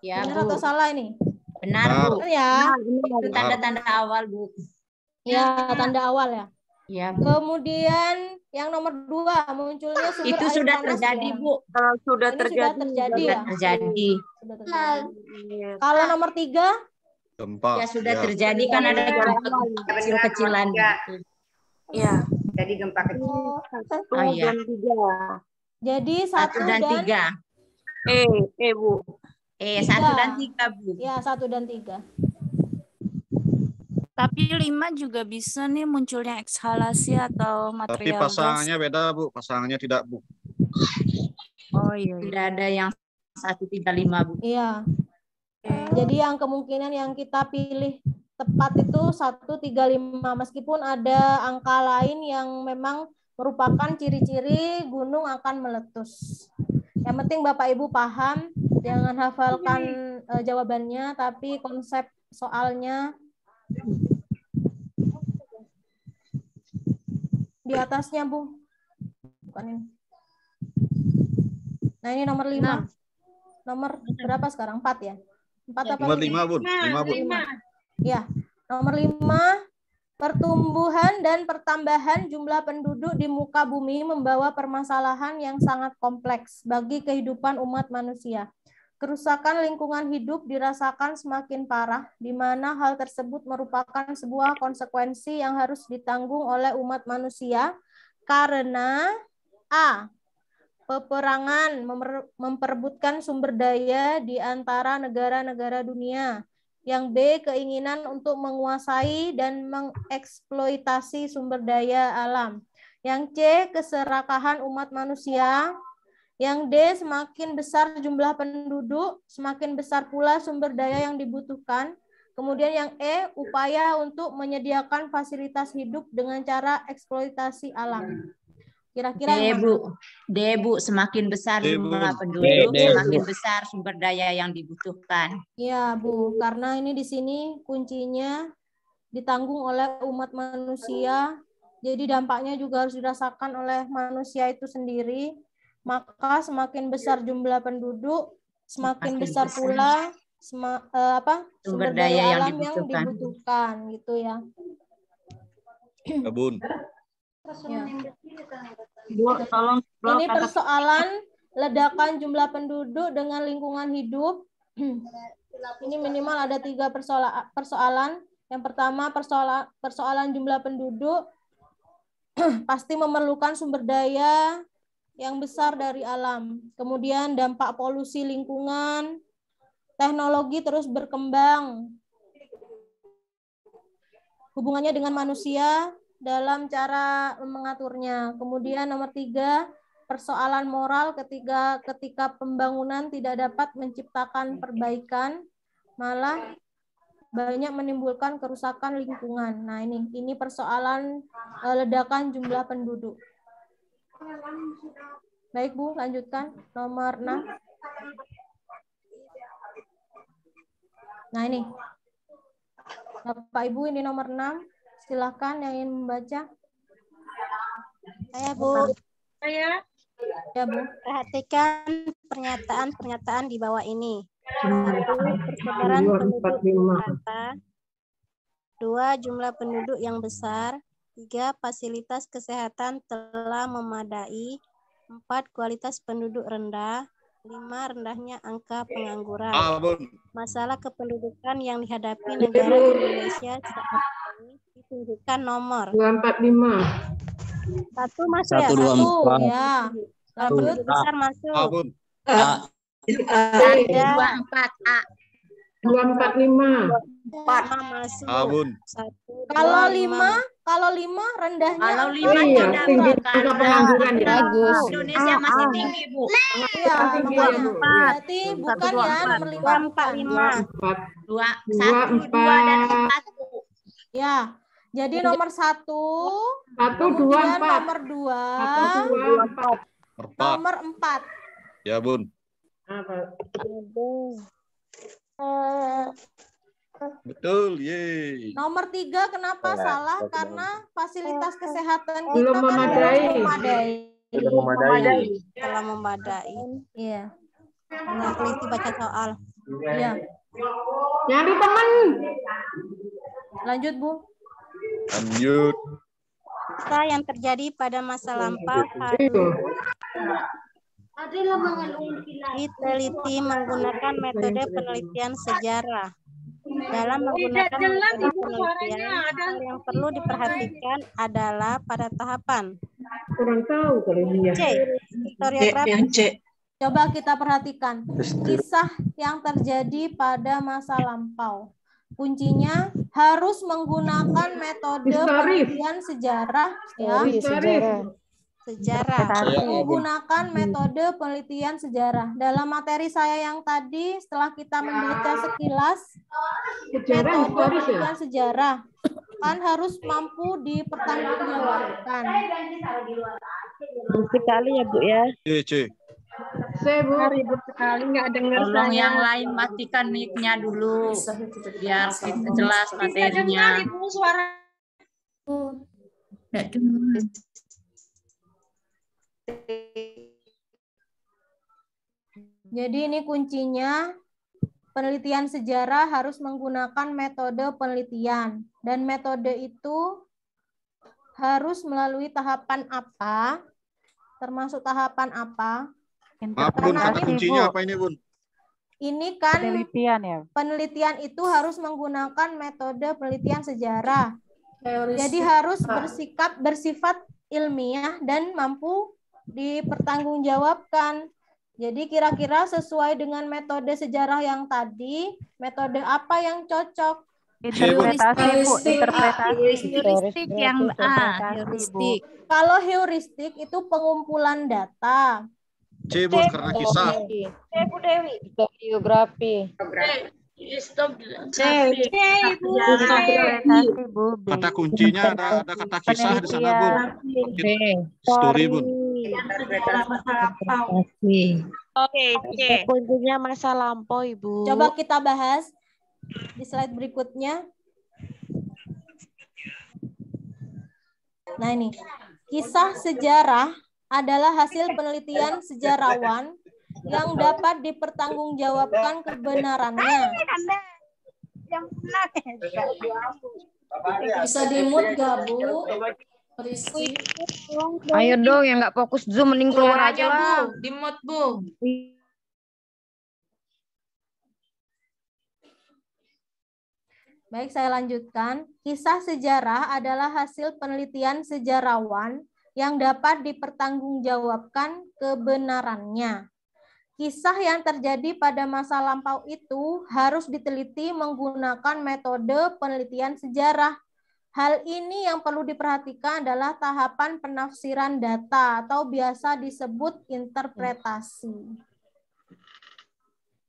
Ya, benar Bu. atau salah ini? Benar, Bu. Benar ya. Itu tanda-tanda awal, Bu. Ya, tanda awal ya. Ya, Bu. Kemudian yang nomor 2, munculnya sumber Itu air sudah panas terjadi, belerang. Bu. Ini Sudah sudah terjadi ya. Terjadi. Sudah terjadi. Kalau nomor 3, Gempa. Ya sudah terjadi kan ada gempa kecil-kecilan. ya. Jadi gempa kecil. Oh iya. Jadi 1 dan 3. Bu. 1 dan 3, Bu. Ya, 1 dan 3. Tapi 5 juga bisa nih munculnya ekshalasi atau Tapi material pasangannya beda, Bu. Pasangannya tidak, Bu. Oh iya. Tidak ada yang 135, Bu. Iya. Jadi yang kemungkinan yang kita pilih tepat itu 135, meskipun ada angka lain yang memang merupakan ciri-ciri gunung akan meletus. Yang penting Bapak Ibu paham, jangan hafalkan jawabannya, tapi konsep soalnya di atasnya, Bu. Bukan ini. Nah, ini nomor 5. Nomor berapa sekarang? 4 ya? 4 apa Nomor 5? 5, Bun. 5, Bun. Ya, nomor 5. Pertumbuhan dan pertambahan jumlah penduduk di muka bumi membawa permasalahan yang sangat kompleks bagi kehidupan umat manusia. Kerusakan lingkungan hidup dirasakan semakin parah, di mana hal tersebut merupakan sebuah konsekuensi yang harus ditanggung oleh umat manusia karena A. Peperangan memperebutkan sumber daya di antara negara-negara dunia. Yang B. Keinginan untuk menguasai dan mengeksploitasi sumber daya alam. Yang C. Keserakahan umat manusia. Yang D. Semakin besar jumlah penduduk, semakin besar pula sumber daya yang dibutuhkan. Kemudian yang E. Upaya untuk menyediakan fasilitas hidup dengan cara eksploitasi alam. Kira-kira yang mana? D, Bu, semakin besar D, jumlah Bun. penduduk, D, semakin Bu. besar sumber daya yang dibutuhkan. Ya, Bu, karena ini di sini kuncinya ditanggung oleh umat manusia, jadi dampaknya juga harus dirasakan oleh manusia itu sendiri. Maka semakin besar jumlah penduduk, semakin besar pula sumber daya alam yang dibutuhkan, gitu ya. Ya, Bun. Ya. Ini persoalan ledakan jumlah penduduk dengan lingkungan hidup. Ini minimal ada 3 persoalan. Yang pertama persoalan jumlah penduduk pasti memerlukan sumber daya yang besar dari alam. Kemudian dampak polusi lingkungan, teknologi terus berkembang. Hubungannya dengan manusia dalam cara mengaturnya. Kemudian nomor 3, persoalan moral ketika pembangunan tidak dapat menciptakan perbaikan, malah banyak menimbulkan kerusakan lingkungan. Nah, ini persoalan ledakan jumlah penduduk. Baik, Bu, lanjutkan. Nomor 6. Nah, ini. Bapak Ibu, ini nomor 6. Silakan yang ingin membaca. Saya, Bu. Saya. Ya, Bu. Perhatikan pernyataan-pernyataan di bawah ini. 1. Persebaran penduduk merata. 2. Jumlah penduduk yang besar. 3. Fasilitas kesehatan telah memadai. 4. Kualitas penduduk rendah. 5. Rendahnya angka pengangguran. Masalah kependudukan yang dihadapi negara Indonesia saat ini ditunjukkan nomor 245. 1 masuk ya? 124. Ya. Lanjut besar masuk. A. 24 A. 245. 4 masuk. Abun. 1. Kalau 5 rendahnya. Kalau 5 Iya, tidak tinggi bukan. angka pengangguran ya. Bagus. Indonesia masih tinggi, Bu. Iya, Tinggi ya, Bu. berarti bukan ya nomor 5. 2, 1, 2 4. dan 4. Ya. Jadi nomor 1, 1, 2, 4. nomor 2, 1, 2, 4. nomor 4. Ya, Bun. Betul, yeay. Nomor 3 kenapa salah? Karena fasilitas kesehatan kita Belum kan memadai. belum memadai. Telah memadai. Iya. Nah, teliti baca soal. Iya. Nyari teman. Lanjut, Bu. Lanjut. Fakta yang terjadi pada masa lampau harus diteliti menggunakan metode penelitian sejarah. Dalam menggunakan metode penelitian, hal yang perlu diperhatikan adalah pada tahapan Kurang tahu kalau ini ya. C. Historiografi. Coba kita perhatikan kisah yang terjadi pada masa lampau. Kuncinya harus menggunakan metode penelitian sejarah, ya. Sejarah. Menggunakan metode penelitian sejarah. Dalam materi saya yang tadi, setelah kita membaca sekilas metode penelitian sejarah, kan harus mampu dipertanggungjawabkan. Sekali ya, Bu ya. C. Ribut sekali nggak dengar Tolong saya. yang lain matikan mic-nya dulu biar kita jelas materinya. Ibu suara. Jadi ini kuncinya penelitian sejarah harus menggunakan metode penelitian. Dan metode itu harus melalui tahapan apa? Termasuk tahapan apa? Maaf Bun, kata kuncinya apa ini Bun? Ini kan Penelitian ya. penelitian itu harus menggunakan metode penelitian sejarah. Jadi harus bersifat ilmiah dan mampu dipertanggungjawabkan. Jadi kira-kira sesuai dengan metode sejarah yang tadi, metode apa yang cocok? Interpretasi, Bu. Interpretasi. Heuristik yang heuristik. Kalau heuristik itu pengumpulan data. C Bun, karena kisah. Bu Dewi. Biografi. Kata kuncinya ada kata kisah di sana Bun. Story Bun. Oke, C. Kuncinya masa lampau, Ibu. Coba kita bahas di slide berikutnya. Nah ini, kisah sejarah adalah hasil penelitian sejarawan yang dapat dipertanggungjawabkan kebenarannya. Bisa di-mute gak, Bu? Ayo dong, yang nggak fokus Zoom mending keluar aja lah. Bu. Di-mute, Bu. Baik, saya lanjutkan. Kisah sejarah adalah hasil penelitian sejarawan yang dapat dipertanggungjawabkan kebenarannya. Kisah yang terjadi pada masa lampau itu harus diteliti menggunakan metode penelitian sejarah. Hal ini yang perlu diperhatikan adalah tahapan penafsiran data atau biasa disebut interpretasi.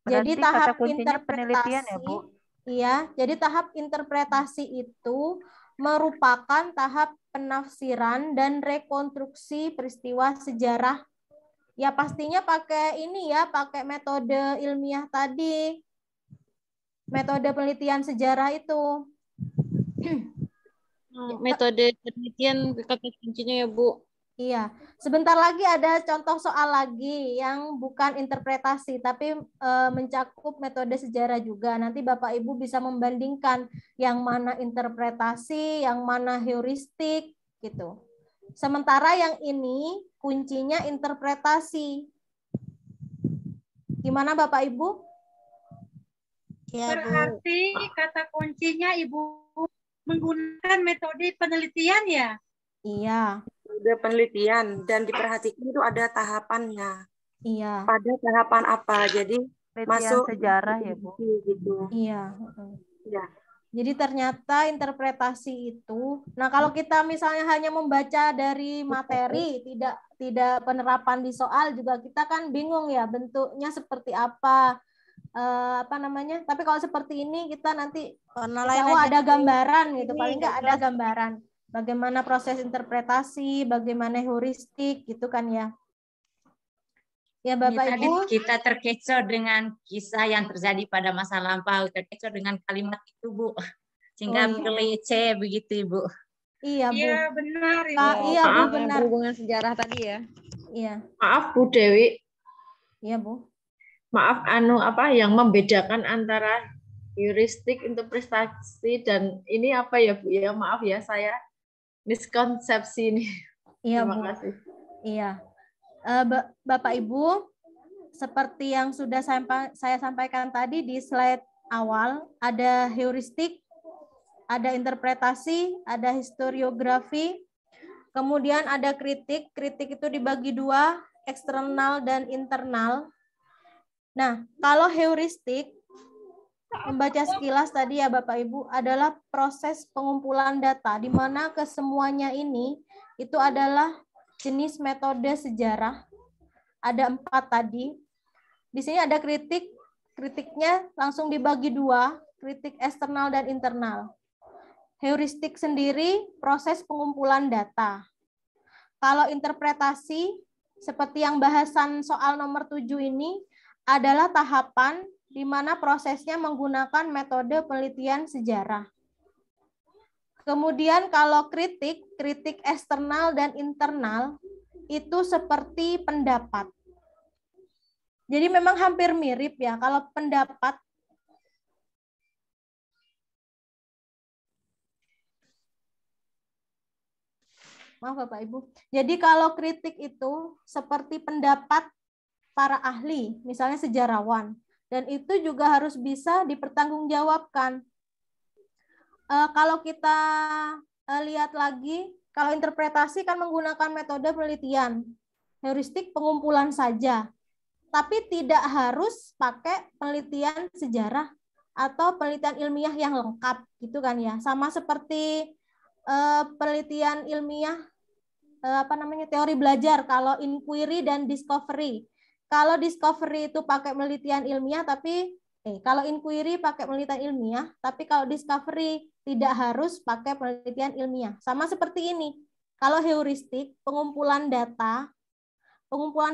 Jadi tahap interpretasi ya, Bu? Iya, jadi tahap interpretasi itu merupakan tahap penafsiran dan rekonstruksi peristiwa sejarah. Ya pastinya pakai ini ya, pakai metode ilmiah tadi. Metode penelitian sejarah itu. Metode penelitian kata kuncinya ya, Bu. Iya, sebentar lagi ada contoh soal lagi yang bukan interpretasi, tapi mencakup metode sejarah juga. Nanti Bapak Ibu bisa membandingkan yang mana interpretasi, yang mana heuristik, gitu. Sementara yang ini kuncinya interpretasi. Gimana Bapak Ibu? Ya, Bu. Berarti kata kuncinya Ibu menggunakan metode penelitian ya? Iya. Metode penelitian dan diperhatikan itu ada tahapannya. Iya. Pada tahapan apa? Jadi masuk sejarah ya, Bu. Gitu. Iya. Ya. Jadi ternyata interpretasi itu, nah kalau kita misalnya hanya membaca dari materi, tidak penerapan di soal juga kita kan bingung ya bentuknya seperti apa, namanya. Tapi kalau seperti ini kita nanti ada gambaran gitu, paling nggak ada gambaran bagaimana proses interpretasi, bagaimana heuristik gitu kan ya. Ya Bapak Ibu, kita terkecoh dengan kisah yang terjadi pada masa lampau, terkecoh dengan kalimat itu Bu, sehingga kelece begitu Ibu. Iya Bu. Iya benar Ibu. Iya Bu, benar. Hubungan sejarah tadi ya. Iya. Maaf Bu Dewi. Iya Bu. Maaf apa yang membedakan antara heuristik, interpretasi dan ini apa ya Bu ya? Maaf ya saya miskonsepsi ini. Iya Terima Bu. kasih. Iya. Bapak Ibu, seperti yang sudah saya sampaikan tadi di slide awal, ada heuristik, ada interpretasi, ada historiografi, kemudian ada kritik. Kritik itu dibagi dua, eksternal dan internal. Nah, kalau heuristik, membaca sekilas tadi ya Bapak Ibu, adalah proses pengumpulan data, di mana kesemuanya ini itu adalah jenis metode sejarah. Ada 4 tadi. Di sini ada kritik. Kritiknya langsung dibagi dua, kritik eksternal dan internal. Heuristik sendiri proses pengumpulan data. Kalau interpretasi, seperti yang bahasan soal nomor 7 ini, adalah tahapan di mana prosesnya menggunakan metode penelitian sejarah. Kemudian kalau kritik eksternal dan internal itu seperti pendapat. Jadi memang hampir mirip ya. Kalau pendapat Maaf Bapak Ibu. Jadi kalau kritik itu seperti pendapat para ahli, misalnya sejarawan, dan itu juga harus bisa dipertanggungjawabkan. Kalau kita lihat lagi, kalau interpretasi kan menggunakan metode penelitian, heuristik pengumpulan saja, tapi tidak harus pakai penelitian sejarah atau penelitian ilmiah yang lengkap, gitu kan ya. Sama seperti penelitian ilmiah teori belajar, kalau inquiry dan discovery. Kalau discovery itu pakai penelitian ilmiah, tapi kalau inquiry pakai penelitian ilmiah, tapi kalau discovery tidak harus pakai penelitian ilmiah. Sama seperti ini. Kalau heuristik, pengumpulan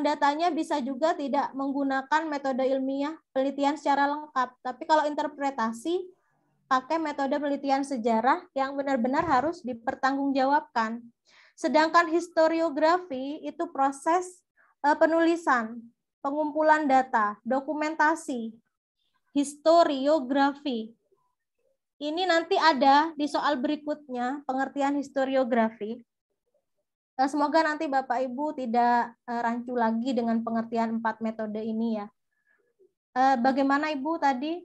datanya bisa juga tidak menggunakan metode ilmiah penelitian secara lengkap. Tapi kalau interpretasi, pakai metode penelitian sejarah yang benar-benar harus dipertanggungjawabkan. Sedangkan historiografi itu proses penulisan, pengumpulan data, dokumentasi, historiografi. Ini nanti ada di soal berikutnya, pengertian historiografi. Semoga nanti Bapak Ibu tidak rancu lagi dengan pengertian 4 metode ini ya. Bagaimana Ibu tadi?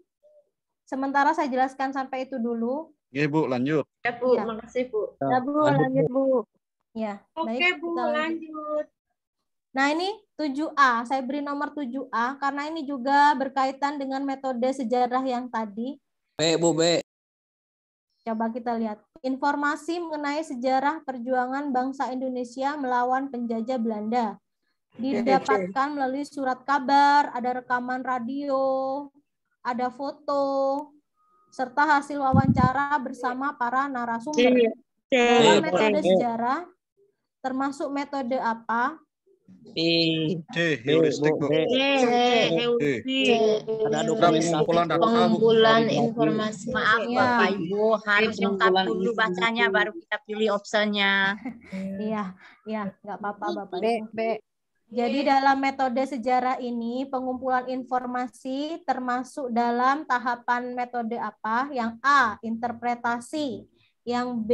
Sementara saya jelaskan sampai itu dulu. Ya Bu, lanjut. Ya Bu, Ya. makasih Bu. Ya Bu, lanjut Bu. Ya, Oke baik, Bu, kita lanjut. Nah ini 7A, saya beri nomor 7A karena ini juga berkaitan dengan metode sejarah yang tadi. B, Bu, B. Coba kita lihat. Informasi mengenai sejarah perjuangan bangsa Indonesia melawan penjajah Belanda. Didapatkan melalui surat kabar, ada rekaman radio, ada foto, serta hasil wawancara bersama para narasumber. Dalam metode sejarah, termasuk metode apa? Heuristik Bu. Pengumpulan informasi. Maaf Bapak Ibu, harus lengkap dulu bacanya baru kita pilih opsinya. Iya, nggak apa-apa Bapak Ibu. Jadi dalam metode sejarah ini pengumpulan informasi termasuk dalam tahapan metode apa? Yang A, interpretasi. Yang B,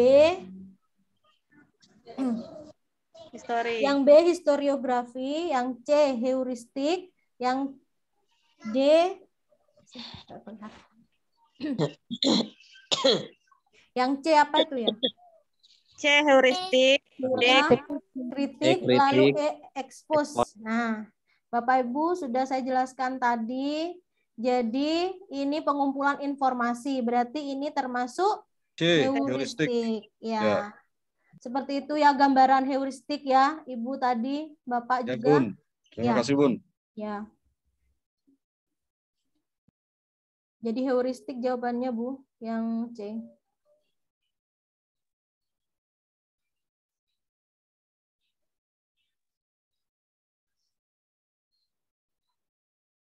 yang B, historiografi. Yang C, heuristik. Yang D, yang C apa itu ya? C, heuristik. D, kritik, lalu E, expose. Nah, Bapak Ibu sudah saya jelaskan tadi. Jadi ini pengumpulan informasi, berarti ini termasuk heuristik. Ya. Seperti itu ya gambaran heuristik ya, Ibu tadi, Bapak ya, juga. Bun. Terima kasih Bun. Ya. Jadi heuristik jawabannya Bu, yang C.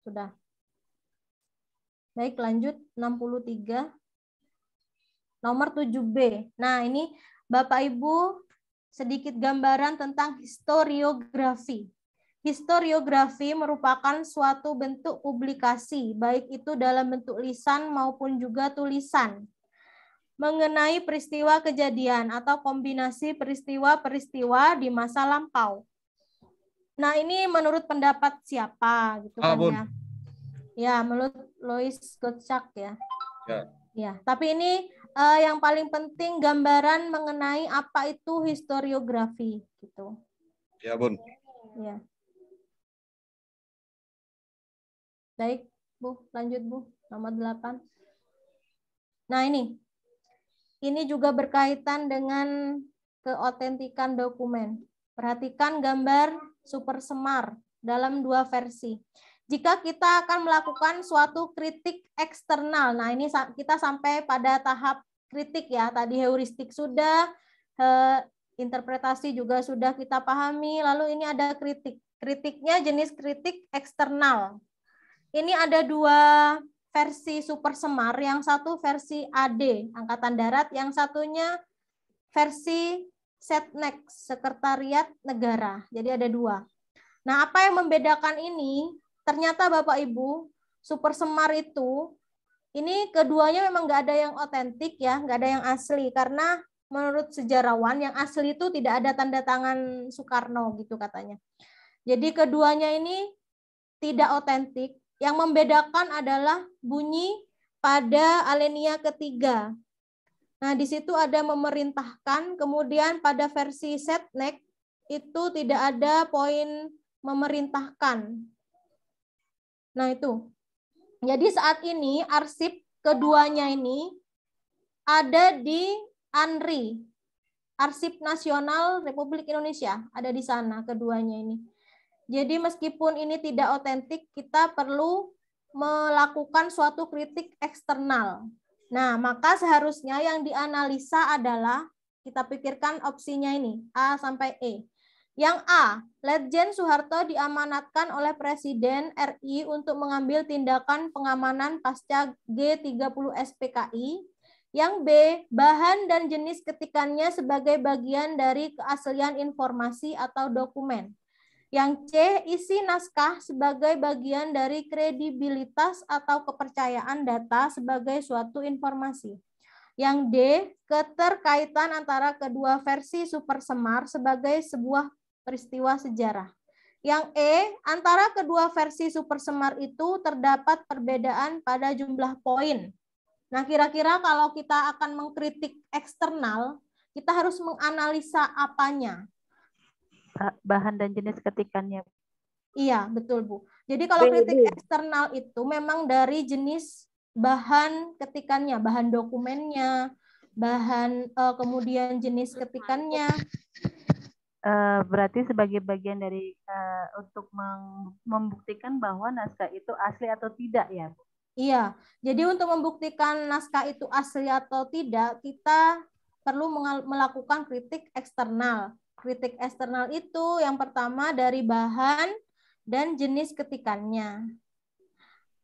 Sudah. Baik, lanjut 63. Nomor 7B. Nah, ini Bapak Ibu sedikit gambaran tentang historiografi. Historiografi merupakan suatu bentuk publikasi, baik itu dalam bentuk lisan maupun juga tulisan, mengenai peristiwa kejadian atau kombinasi peristiwa-peristiwa di masa lampau. Nah, ini menurut pendapat siapa gitu kan ya? Ya, menurut Louis Gottschalk ya. Ya, tapi ini yang paling penting gambaran mengenai apa itu historiografi gitu. Ya, Bun. Ya. Baik, Bu, lanjut Bu, nomor 8. Nah, ini juga berkaitan dengan keotentikan dokumen. Perhatikan gambar super semar dalam 2 versi. Jika kita akan melakukan suatu kritik eksternal, nah ini kita sampai pada tahap kritik ya, tadi heuristik sudah, interpretasi juga sudah kita pahami, lalu ini ada kritik. Kritiknya jenis kritik eksternal. Ini ada 2 versi super semar, yang satu versi AD, Angkatan Darat, yang satunya versi Setnek, Sekretariat Negara. Jadi ada 2. Nah, apa yang membedakan ini? Ternyata Bapak Ibu, super semar itu, ini keduanya memang nggak ada yang otentik ya, nggak ada yang asli, karena menurut sejarawan yang asli itu tidak ada tanda tangan Soekarno gitu katanya. Jadi keduanya ini tidak otentik. Yang membedakan adalah bunyi pada alinea ketiga. Nah, di situ ada memerintahkan, kemudian pada versi Setnek itu tidak ada poin memerintahkan. Nah, itu. Jadi saat ini arsip keduanya ini ada di ANRI, Arsip Nasional Republik Indonesia, ada di sana keduanya ini. Jadi meskipun ini tidak otentik, kita perlu melakukan suatu kritik eksternal. Nah, maka seharusnya yang dianalisa adalah, kita pikirkan opsinya ini, A sampai E. Yang A, Letjen Soeharto diamanatkan oleh Presiden RI untuk mengambil tindakan pengamanan pasca G30 SPKI. Yang B, bahan dan jenis ketikannya sebagai bagian dari keaslian informasi atau dokumen. Yang C, isi naskah sebagai bagian dari kredibilitas atau kepercayaan data sebagai suatu informasi. Yang D, keterkaitan antara kedua versi Supersemar sebagai sebuah peristiwa sejarah. Yang E, antara kedua versi Supersemar itu terdapat perbedaan pada jumlah poin. Nah, kira-kira kalau kita akan mengkritik eksternal, kita harus menganalisa apanya? Bahan dan jenis ketikannya. Iya, betul, Bu. Jadi kalau kritik eksternal itu memang dari jenis bahan ketikannya, bahan dokumennya, bahan kemudian jenis ketikannya. Berarti sebagai bagian dari untuk membuktikan bahwa naskah itu asli atau tidak ya, Bu? Iya, jadi untuk membuktikan naskah itu asli atau tidak, kita perlu melakukan kritik eksternal. Kritik eksternal itu yang pertama dari bahan dan jenis ketikannya.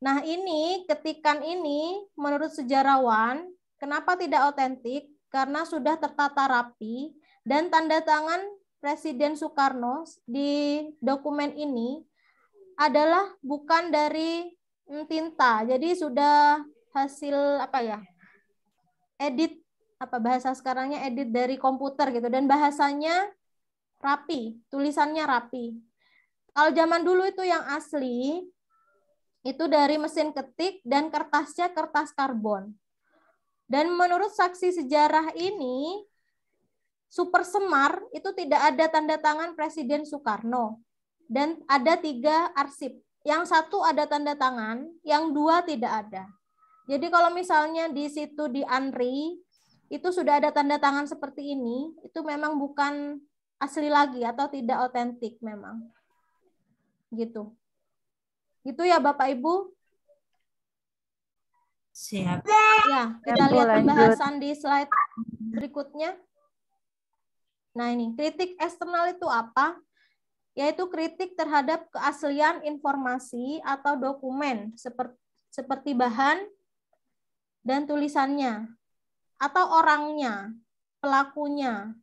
Nah, ini ketikan ini menurut sejarawan, kenapa tidak otentik? Karena sudah tertata rapi dan tanda tangan Presiden Soekarno di dokumen ini adalah bukan dari tinta. Jadi sudah hasil apa ya? Edit, apa bahasa sekarangnya, edit dari komputer gitu, dan bahasanya rapi, tulisannya rapi. Kalau zaman dulu itu yang asli itu dari mesin ketik dan kertasnya kertas karbon. Dan menurut saksi sejarah ini, Supersemar itu tidak ada tanda tangan Presiden Soekarno. Dan ada 3 arsip. Yang 1 ada tanda tangan, yang 2 tidak ada. Jadi kalau misalnya di situ di ANRI, itu sudah ada tanda tangan seperti ini, itu memang bukan asli lagi atau tidak otentik memang. Gitu. Gitu ya Bapak Ibu? Siap. Ya, kita lihat pembahasan di slide berikutnya. Nah ini, kritik eksternal itu apa? Yaitu kritik terhadap keaslian informasi atau dokumen seperti bahan dan tulisannya, atau orangnya, pelakunya.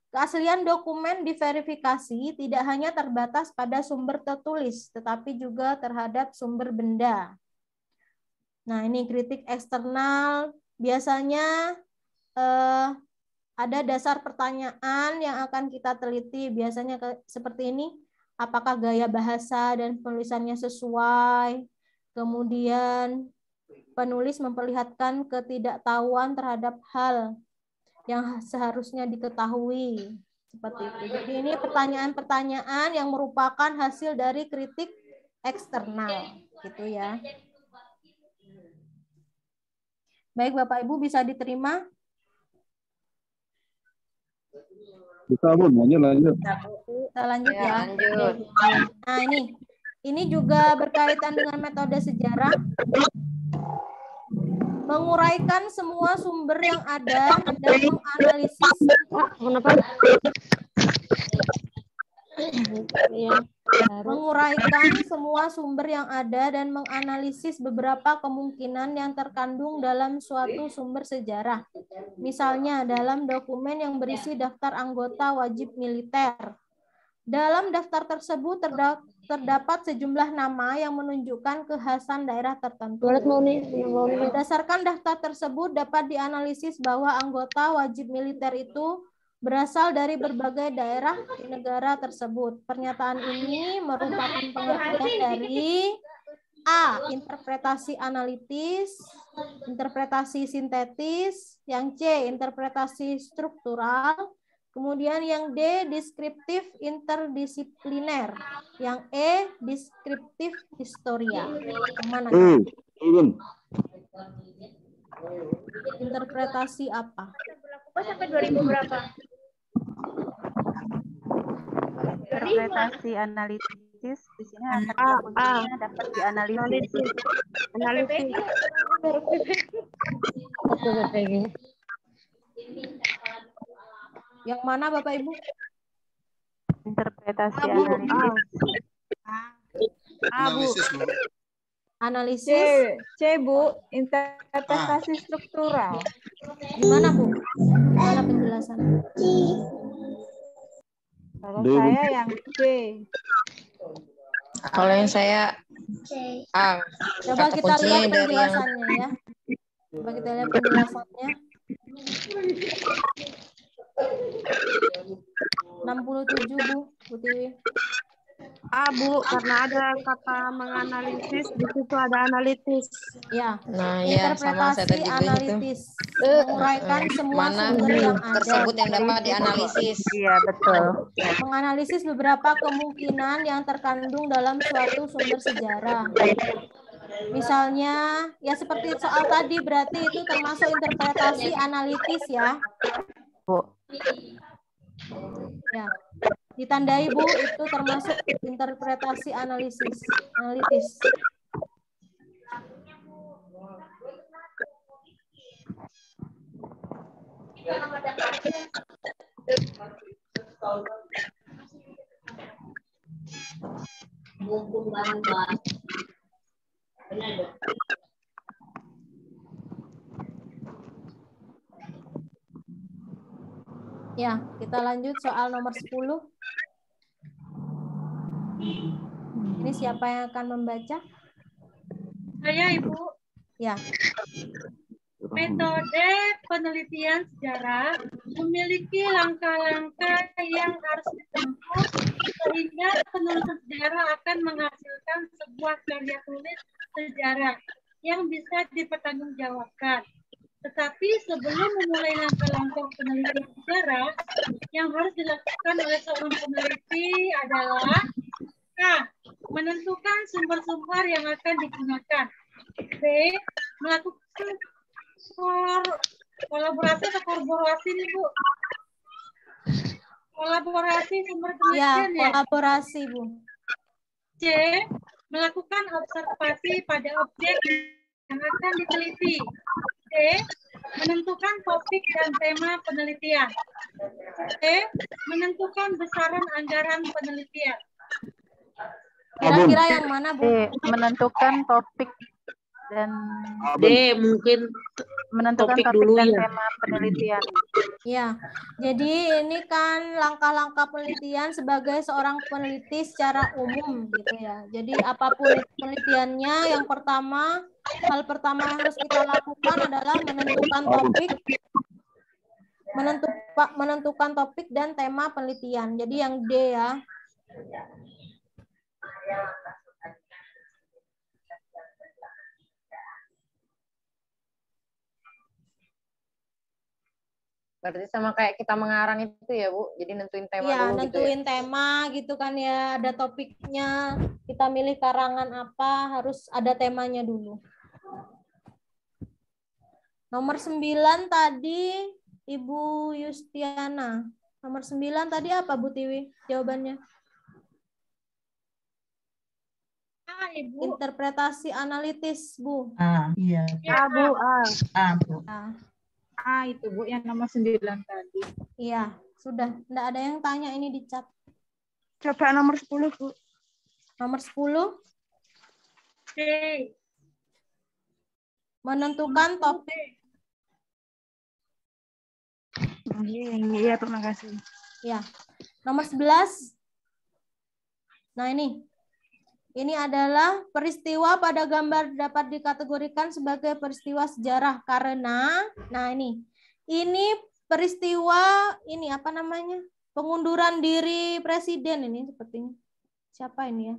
Keaslian dokumen diverifikasi tidak hanya terbatas pada sumber tertulis, tetapi juga terhadap sumber benda. Nah ini kritik eksternal, biasanya ada dasar pertanyaan yang akan kita teliti, biasanya seperti ini, apakah gaya bahasa dan penulisannya sesuai, kemudian penulis memperlihatkan ketidaktahuan terhadap hal yang seharusnya diketahui, seperti itu. Jadi ini pertanyaan-pertanyaan yang merupakan hasil dari kritik eksternal, gitu ya. Baik Bapak Ibu, bisa diterima? Bisa Bu, lanjut. Kita lanjut ya. Nah ini juga berkaitan dengan metode sejarah. Menguraikan semua sumber yang ada dan menganalisis. Menguraikan semua sumber yang ada dan menganalisis beberapa kemungkinan yang terkandung dalam suatu sumber sejarah. Misalnya dalam dokumen yang berisi daftar anggota wajib militer, Dalam daftar tersebut terdapat sejumlah nama yang menunjukkan kekhasan daerah tertentu. Berdasarkan daftar tersebut dapat dianalisis bahwa anggota wajib militer itu berasal dari berbagai daerah di negara tersebut. Pernyataan ini merupakan pengertian dari A. Interpretasi analitis, interpretasi sintetis, yang C. Interpretasi struktural, kemudian yang D. Deskriptif interdisipliner, yang E. Deskriptif historia. Yang mana? Interpretasi apa? Sampai 2000 berapa? Interpretasi analitis di sini kata kuncinya dapat dianalisis. Yang mana Bapak Ibu? Interpretasi analitis. Analisis, Bu. Analisis. C, Bu. Interpretasi struktural. Gimana, Bu? Gimana penjelasan? Kalau saya yang C. Kalau yang saya A. Coba kita lihat penjelasannya ya. Coba kita lihat penjelasannya. 67 Bu Tiwi. A, Bu, karena ada kata menganalisis, di situ ada analitis. Ya. Nah, ya, sama saya tadi analitis. Menguraikan semua sumber yang ada tersebut yang dapat dianalisis. Iya, betul. Menganalisis beberapa kemungkinan yang terkandung dalam suatu sumber sejarah. Misalnya, ya seperti soal tadi, berarti itu termasuk interpretasi analitis ya. Bu. Ya. Ditandai Bu, itu termasuk interpretasi analitis. Ya, kita lanjut soal nomor 10. Ini siapa yang akan membaca? Saya, Ibu. Ya. Metode penelitian sejarah memiliki langkah-langkah yang harus ditempuh sehingga penulisan sejarah akan menghasilkan sebuah karya tulis sejarah yang bisa dipertanggungjawabkan. Tetapi sebelum memulai langkah-langkah penelitian sejarah, yang harus dilakukan oleh seorang peneliti adalah A. Menentukan sumber-sumber yang akan digunakan. B. Melakukan kolaborasi atau kolaborasi nih Bu? Kolaborasi sumber penelitian ya? Kolaborasi Bu. C. Melakukan observasi pada objek yang akan diteliti. D. Menentukan topik dan tema penelitian. E. Menentukan besaran anggaran penelitian. Kira-kira yang mana Bu? Menentukan topik dan D mungkin menentukan topik dan tema penelitian. Ya, jadi ini kan langkah-langkah penelitian sebagai seorang peneliti secara umum gitu ya. Jadi apapun penelitiannya, yang pertama, hal pertama yang harus kita lakukan adalah menentukan topik dan tema penelitian. Jadi yang D ya. Berarti sama kayak kita mengarang itu ya Bu, jadi nentuin tema ya, dulu nentuin gitu ya? tema gitu kan ya, ada topiknya, kita milih karangan apa, harus ada temanya dulu. Nomor 9 tadi Ibu Yustiana. Nomor 9 tadi apa Bu Tiwi jawabannya? Ibu. Interpretasi analitis Bu. Iya. Bu. Bu. Itu Bu yang nomor 9 tadi. Iya, sudah. Nggak ada yang tanya ini di chat. Coba nomor 10 Bu. Nomor 10. C. Menentukan topik. Iya, terima kasih. Ya. Nomor 11. Nah, ini adalah peristiwa pada gambar dapat dikategorikan sebagai peristiwa sejarah karena, nah ini peristiwa ini apa namanya? Pengunduran diri presiden ini sepertinya. Siapa ini ya?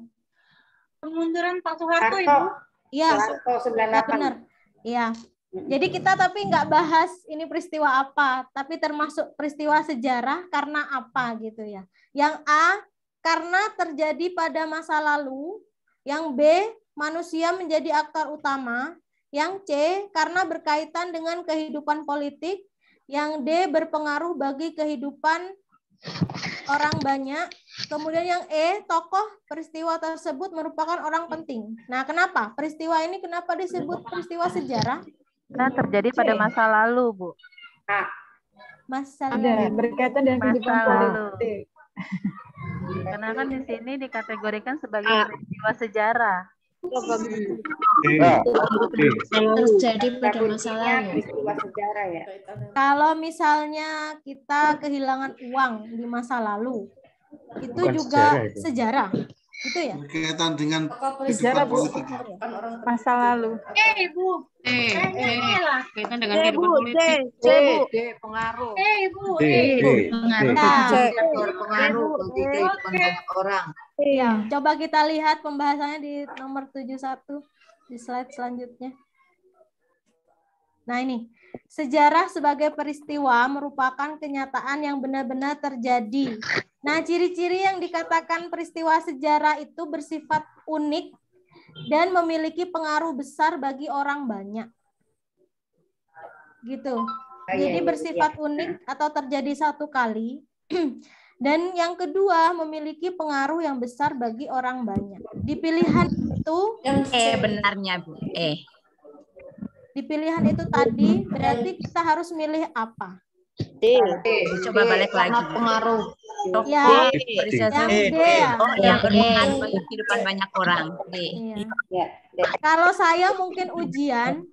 Pengunduran Pak Soeharto, Ibu. Iya. Soeharto 98. Benar. Iya. Jadi kita tapi nggak bahas ini peristiwa apa, tapi termasuk peristiwa sejarah karena apa gitu ya. Yang A, karena terjadi pada masa lalu. Yang B, manusia menjadi aktor utama. Yang C, karena berkaitan dengan kehidupan politik. Yang D, berpengaruh bagi kehidupan orang banyak. Kemudian yang E, tokoh peristiwa tersebut merupakan orang penting. Nah, kenapa? Peristiwa ini kenapa disebut peristiwa sejarah? Nah, terjadi pada masa lalu, Bu. Masa lalu. Berkaitan dengan kehidupan politik. Karena kan di sini dikategorikan sebagai peristiwa sejarah. Terjadi pada masa lalu. Sejarah ya. Kalau misalnya kita kehilangan uang di masa lalu, itu Bukan juga sejarah itu. sejarah. Itu ya? Berkaitan dengan Sejarah, Bu. politik. Masa lalu. Ibu. Kaitan dengan kehidupan politik. D, pengaruh. Ibu. Berpengaruh bagi kehidupan banyak orang. Iya, coba kita lihat pembahasannya di nomor 71 di slide selanjutnya. Nah, ini sejarah sebagai peristiwa merupakan kenyataan yang benar-benar terjadi. Nah, ciri-ciri yang dikatakan peristiwa sejarah itu bersifat unik dan memiliki pengaruh besar bagi orang banyak. Gitu. Jadi bersifat unik atau terjadi satu kali. Dan yang kedua, memiliki pengaruh yang besar bagi orang banyak. Di pilihan itu... benarnya, Bu. Di pilihan itu tadi, berarti kita harus milih apa? Coba balik lagi. Pengaruh. Ya, yang D ya. Yang berpengaruh bagi kehidupan banyak orang. D. Kalau saya mungkin ujian,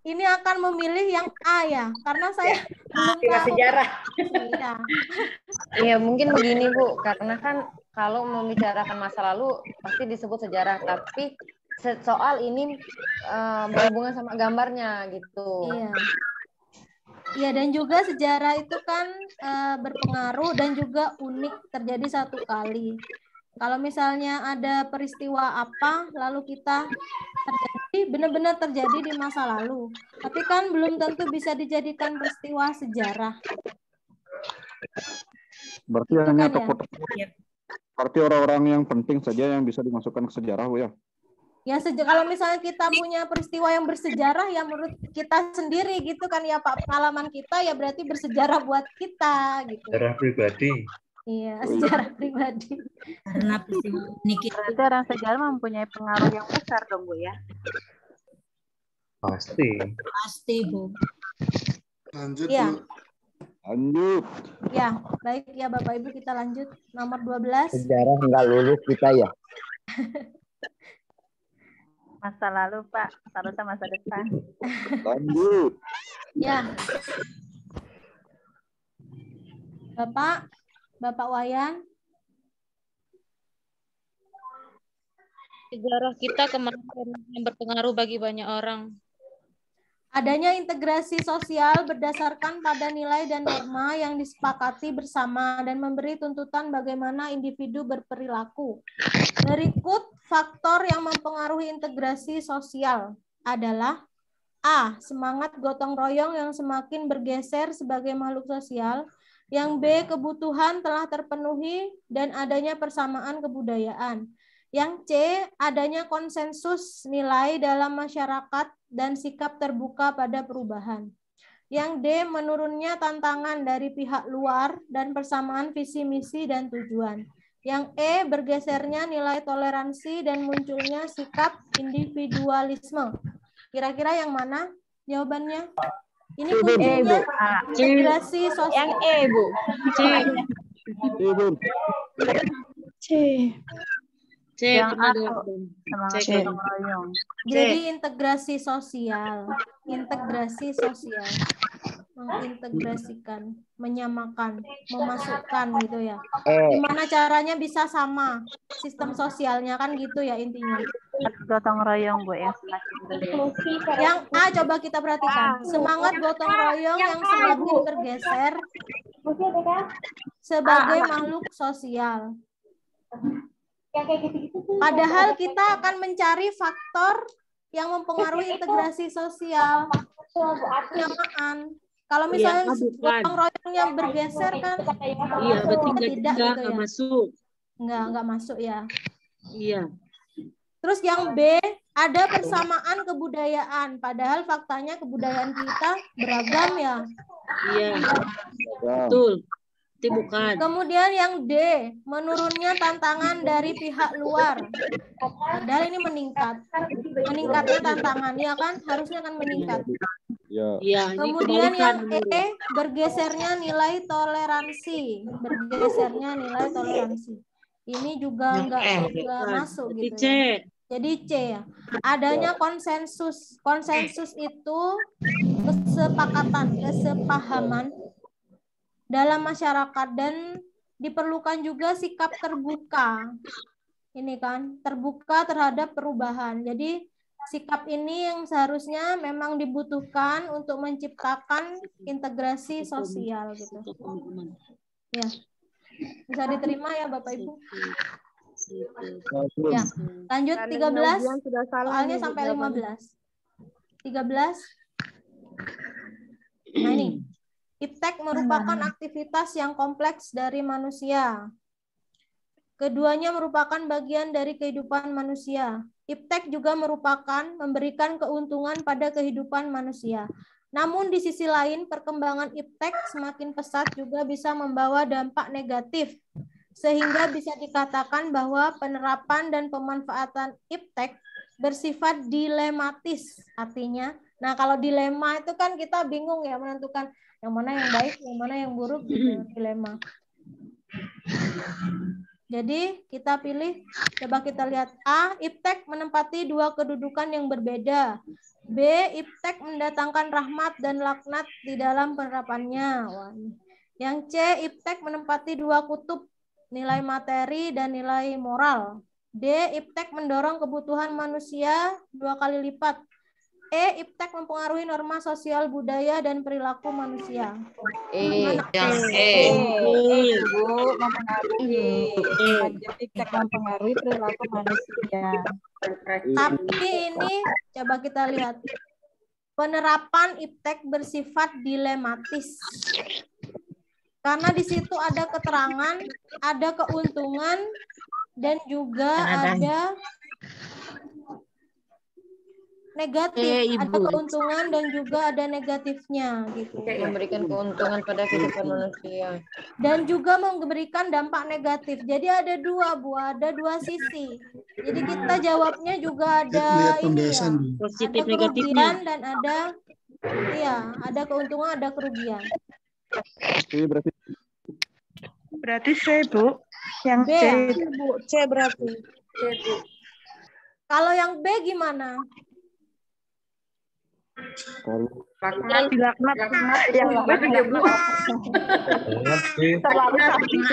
ini akan memilih yang A ya, karena saya belum tahu. Sejarah. Iya. Iya, mungkin begini Bu, karena kan kalau membicarakan masa lalu pasti disebut sejarah, tapi soal ini berhubungan sama gambarnya gitu. Iya. Iya, dan juga sejarah itu kan berpengaruh dan juga unik, terjadi satu kali. Kalau misalnya ada peristiwa apa, lalu kita terjadi, benar-benar terjadi di masa lalu. Tapi kan belum tentu bisa dijadikan peristiwa sejarah. Berarti hanya tokoh-tokoh. Berarti orang-orang yang penting saja yang bisa dimasukkan ke sejarah, Bu ya? Ya, kalau misalnya kita punya peristiwa yang bersejarah, ya menurut kita sendiri gitu kan ya Pak, pengalaman kita ya berarti bersejarah buat kita gitu. Sejarah pribadi. Iya, sejarah pribadi. Karena peristiwa ini berarti orang sejarah mempunyai pengaruh yang besar dong, Bu ya? Pasti. Pasti, Bu. Lanjut, Ya. Bu. Lanjut. Ya, baik ya Bapak Ibu, kita lanjut nomor 12. Sejarah nggak lulus kita ya. Masa lalu, Pak. Seharusnya masa depan. Lanjut. Ya. Bapak Wayan. Sejarah kita kemarin yang berpengaruh bagi banyak orang. Adanya integrasi sosial berdasarkan pada nilai dan norma yang disepakati bersama dan memberi tuntutan bagaimana individu berperilaku. Berikut faktor yang mempengaruhi integrasi sosial adalah A. Semangat gotong royong yang semakin bergeser sebagai makhluk sosial. Yang B. Kebutuhan telah terpenuhi dan adanya persamaan kebudayaan. Yang C. Adanya konsensus nilai dalam masyarakat dan sikap terbuka pada perubahan. Yang D. Menurunnya tantangan dari pihak luar dan persamaan visi misi dan tujuan. Yang E. Bergesernya nilai toleransi dan munculnya sikap individualisme. Kira-kira yang mana jawabannya? Ini kuncinya integrasi sosial. Yang E, Bu. C. C. Yang A, semangat gotong royong. Jadi integrasi sosial. Integrasi sosial. mengintegrasikan, menyamakan, memasukkan gitu ya. Gimana caranya bisa sama sistem sosialnya kan gitu ya intinya. Gotong royong Bu yang semakin bergeser. Yang A coba kita perhatikan, semangat gotong royong yang semakin bergeser sebagai makhluk sosial. Padahal kita akan mencari faktor yang mempengaruhi integrasi sosial, penyamaan. Kalau misalnya gotong royongnya bergeser kan, iya berarti tidak gitu ya. Masuk. Nggak masuk ya. Iya. Terus yang B, ada persamaan kebudayaan. Padahal faktanya kebudayaan kita beragam ya. Iya. Betul. Itu bukan. Kemudian yang D, menurunnya tantangan dari pihak luar. Padahal ini meningkat. Meningkatnya tantangan, ya kan? Harusnya kan meningkat. Ya, kemudian yang E, bergesernya nilai toleransi. Bergesernya nilai toleransi. Ini juga nggak masuk gitu ya. Jadi C ya. Adanya konsensus. Konsensus itu kesepakatan, kesepahaman dalam masyarakat, dan diperlukan juga sikap terbuka. Ini kan, terbuka terhadap perubahan. Jadi sikap ini yang seharusnya memang dibutuhkan untuk menciptakan integrasi sosial gitu. Ya. Bisa diterima ya Bapak Ibu? Ya. Lanjut 13. Soalnya sampai 15. 13. Nah ini. Iptek merupakan aktivitas yang kompleks dari manusia. Keduanya merupakan bagian dari kehidupan manusia. Iptek juga merupakan memberikan keuntungan pada kehidupan manusia. Namun di sisi lain, perkembangan iptek semakin pesat juga bisa membawa dampak negatif, sehingga bisa dikatakan bahwa penerapan dan pemanfaatan iptek bersifat dilematis. Artinya, nah kalau dilema itu kan kita bingung ya menentukan yang mana yang baik, yang mana yang buruk, gitu, dilema. Jadi kita pilih, coba kita lihat A, iptek menempati dua kedudukan yang berbeda. B, iptek mendatangkan rahmat dan laknat di dalam penerapannya. Wah, yang C, iptek menempati dua kutub, nilai materi dan nilai moral. D, iptek mendorong kebutuhan manusia 2 kali lipat. E, iptek mempengaruhi norma sosial budaya dan perilaku manusia. Bu, mempengaruhi. Iptek mempengaruhi perilaku manusia. Tapi ini coba kita lihat. Penerapan iptek bersifat dilematis. Karena di situ ada keterangan, ada keuntungan, dan juga ada negatif, ada keuntungan dan juga ada negatifnya gitu. Memberikan keuntungan pada kehidupan manusia. Dan juga memberikan dampak negatif. Jadi ada dua, Bu, ada dua sisi. Jadi kita jawabnya juga ada ini ya. Positif ada negatifnya. kerugian dan ada ada keuntungan, ada kerugian. Berarti C, Bu. Yang B, C, ya? Bu. C berarti. C, Bu. Kalau yang B gimana? Laknat yang B juga Bu. Terlalu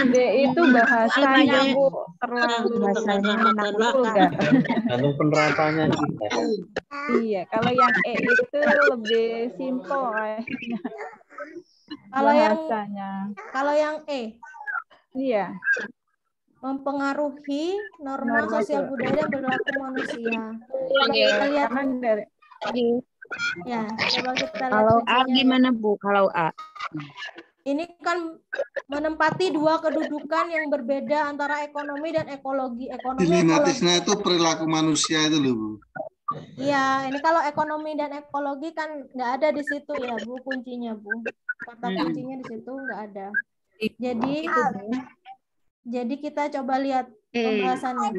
D itu bahasanya Bu, terlalu bahasanya menakutkan. Tergantung penerapannya kita. Iya, kalau yang E itu lebih simpel kayaknya. Kalau yang E. Iya. Mempengaruhi norma sosial budaya dan perilaku manusia. Kita lihat dari ya, coba kita lihat. Kalau A gimana Bu? Kalau A? Ini kan menempati dua kedudukan yang berbeda antara ekonomi dan ekologi. Dilematisnya itu perilaku manusia itu loh, Bu. Iya, ini kalau ekonomi dan ekologi kan nggak ada di situ ya, Bu, kuncinya, Bu. Kata kuncinya di situ nggak ada. Jadi kita coba lihat pembahasannya.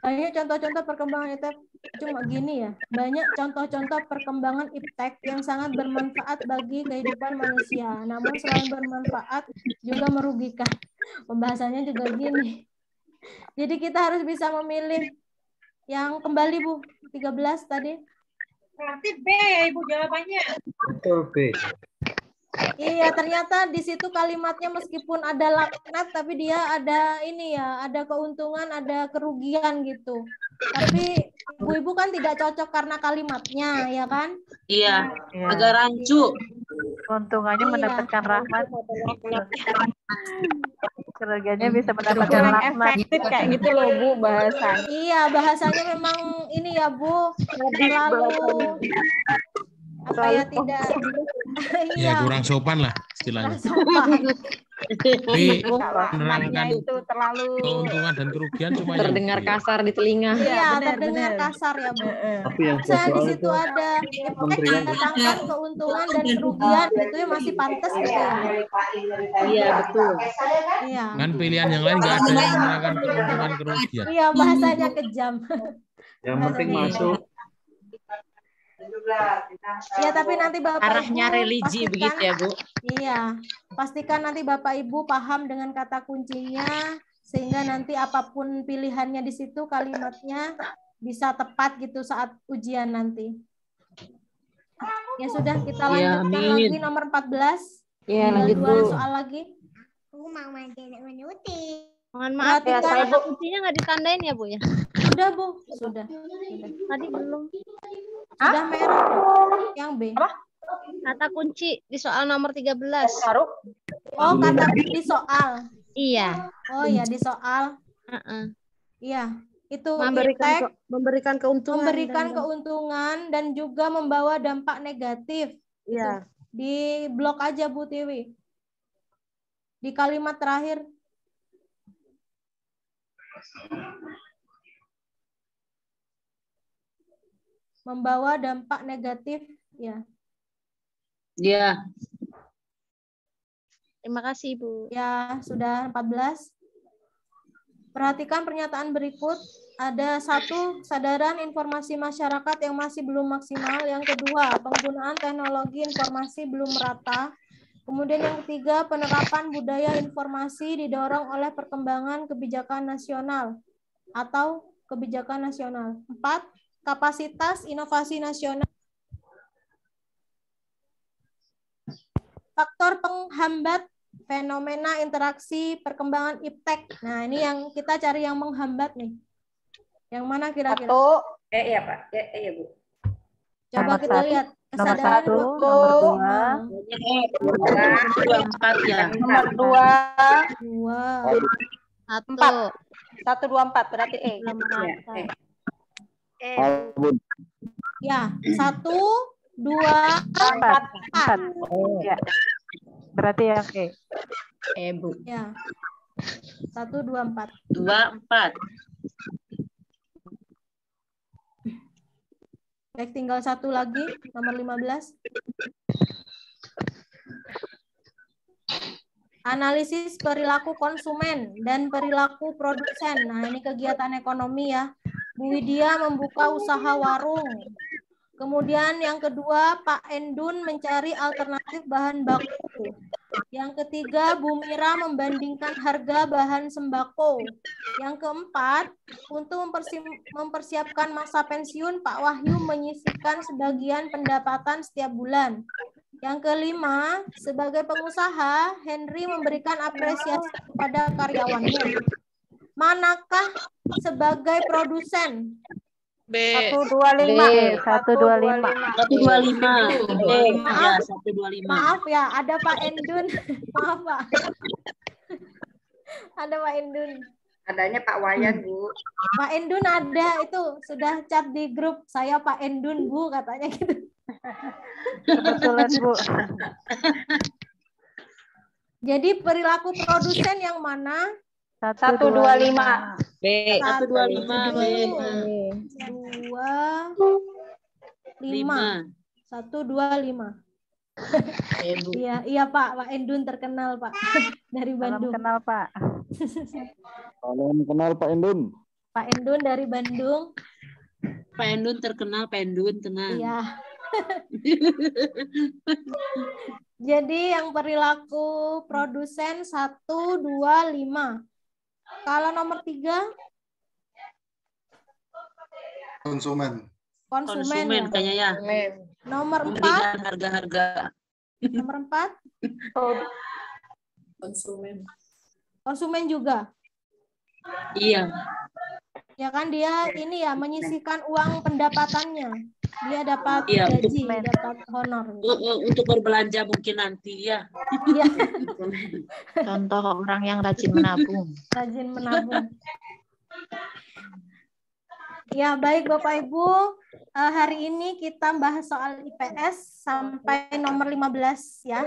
Banyak contoh-contoh perkembangan iptek cuma gini ya. Banyak contoh-contoh perkembangan iptek yang sangat bermanfaat bagi kehidupan manusia. Namun selain bermanfaat juga merugikan. Pembahasannya juga gini. Jadi kita harus bisa memilih Yang kembali Bu, 13 tadi. Berarti B ya Ibu jawabannya. Betul B. Iya, ternyata di situ kalimatnya meskipun ada laknat tapi dia ada ini ya, ada keuntungan, ada kerugian gitu. Tapi ibu-ibu kan tidak cocok karena kalimatnya, ya kan? Iya, Iya. agak rancu. Keuntungannya Iya. mendapatkan rahmat. Kerugiannya bisa mendapatkan Kurang laknat. efektif kayak gitu loh Bu bahasa. Iya, bahasanya memang ini ya Bu, terlalu apa ya, tidak Ya iya, kurang sopan lah istilahnya. kurang sopan. Tapi Rahmatnya menerangkan itu terlalu keuntungan dan kerugian cuma yang terdengar B. kasar di telinga. Iya, benar, terdengar benar. kasar ya Bu. Tapi yang Saya di soal situ itu ada efek Kementerian mendatangkan keuntungan dan kerugian, itu ya masih pantas gitu ya. Iya, betul. Iya. Kan pilihan yang lain nggak ada yang menerangkan keuntungan kerugian. Iya, bahasanya kejam. yang penting Bahasanya masuk. Ya, tapi nanti Bapak Arahnya Ibu religi pastikan, begitu ya Bu. iya, pastikan nanti Bapak Ibu paham dengan kata kuncinya sehingga nanti apapun pilihannya di situ kalimatnya bisa tepat gitu saat ujian nanti. Ya sudah, kita Ya, lanjutkan amin. lagi nomor 14. Iya, Tinggal lanjut 2 Bu. soal lagi. Mohon maaf ya, Perhatikan. kata kuncinya nggak ditandain ya Bu ya? Sudah Bu, sudah. Tadi belum. Sudah merah yang B. Kata kunci di soal nomor 13. Oh, kata di soal. Iya. Oh ya, di soal. Iya, itu iptek, Memberikan keuntungan. memberikan keuntungan dan juga membawa dampak negatif. Iya. Di blok aja Bu Tiwi. Di kalimat terakhir. Membawa dampak negatif, ya. Iya. Terima kasih Bu. Ya, sudah 14. Perhatikan pernyataan berikut. Ada 1, kesadaran informasi masyarakat yang masih belum maksimal. Yang kedua, penggunaan teknologi informasi belum merata. Kemudian yang ketiga, penerapan budaya informasi didorong oleh perkembangan kebijakan nasional atau kebijakan nasional. 4, kapasitas inovasi nasional. Faktor penghambat fenomena interaksi perkembangan iptek. Nah, ini yang kita cari yang menghambat nih. Yang mana kira-kira? Iya Pak. Iya Bu. Coba Nomor kita 1, lihat. nomor Kesadaran 1, waktu. nomor 2. Nomor 4 ya. Nomor 2. 2. 1. 1, 2, 4 berarti E. Belum merata. Ya, 1, 2, 4. Ya. Berarti yang E. Bu. Ya. 1, 2, 4. 2, 4. Baik, tinggal 1 lagi, nomor 15. Analisis perilaku konsumen dan perilaku produsen. Nah, ini kegiatan ekonomi ya. Bu Widya membuka usaha warung. Kemudian yang kedua, Pak Endun mencari alternatif bahan baku. Yang ketiga, Bu Mira membandingkan harga bahan sembako. Yang keempat, untuk mempersiapkan masa pensiun, Pak Wahyu menyisihkan sebagian pendapatan setiap bulan. Yang kelima, sebagai pengusaha, Henry memberikan apresiasi kepada karyawannya. Manakah sebagai produsen? B. 125. 125. 125. Maaf, Ya, 125. maaf ya, ada Pak Endun. Maaf Pak. Ada Pak Endun. Adanya Pak Wayan Bu. Pak Endun ada, itu sudah chat di grup saya Pak Endun Bu, katanya gitu. Kebetulan Bu. Jadi perilaku produsen yang mana? 125. B. 125. B. 2, 5. 125. Iya Pak Endun terkenal Pak dari Bandung. Salam kenal Pak. Salam kenal Pak Endun. Pak Endun dari Bandung. Pak Endun terkenal, Pak Endun tenang. Iya. Jadi yang perilaku produsen 125. Kalau nomor 3? Konsumen. Konsumen ya. Kayaknya ya. Nomor 4. Memberikan harga-harga. Nomor 4. Konsumen. Konsumen juga. Iya. Ya kan dia ini ya menyisihkan uang pendapatannya. Dia dapat Iya, gaji, dapat honor. Untuk berbelanja mungkin nanti ya. Iya. Contoh orang yang rajin menabung. Rajin menabung. Ya, baik Bapak Ibu. Hari ini kita bahas soal IPS sampai nomor 15 ya.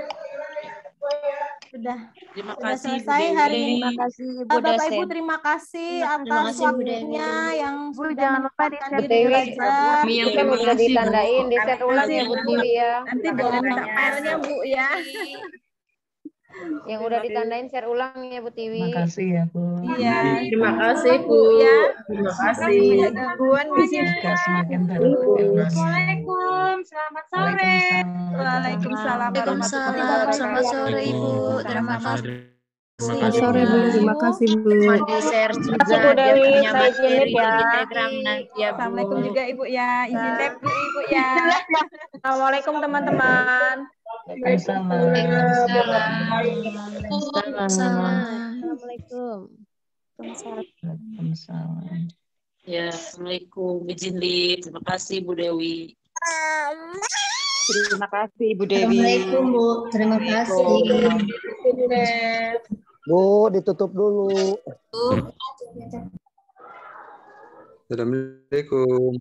Sudah selesai hari ini. Terima kasih Ibu Bapak Ibu dosen. terima kasih atas waktunya yang sudah jangan lupa menyempatkan di-share diri juga, belajar. Itu kan udah ditandain, di-share ulang ya Bu Tiwi ya. Nanti boleh minta filenya Bu ya. Yang udah ditandain share ulang ya Bu Tiwi. Makasih ya Bu. Iya. Terima kasih Bu. Ya. Terima kasih. Banyak gangguan di sini. Semoga semakin Assalamualaikum, selamat sore. Waalaikumsalam. Waalaikumsalam. Selamat sore Ibu. Terima kasih. Selamat sore Bu. Terima kasih Bu. Mohon di-share juga Kasih Bu dia Dewi, punya saya materi izin di ya. Telegram nanti ya Bu. Assalamualaikum juga Ibu ya. Izin tab Ibu ya. Assalamualaikum teman-teman. Assalamualaikum. Waalaikumsalam. Ya, Assalamualaikum. Izin Lip. Terima kasih Bu Dewi. Terima kasih Ibu Dewi. Assalamualaikum Bu. Terima kasih. Bu, ditutup dulu. Assalamualaikum.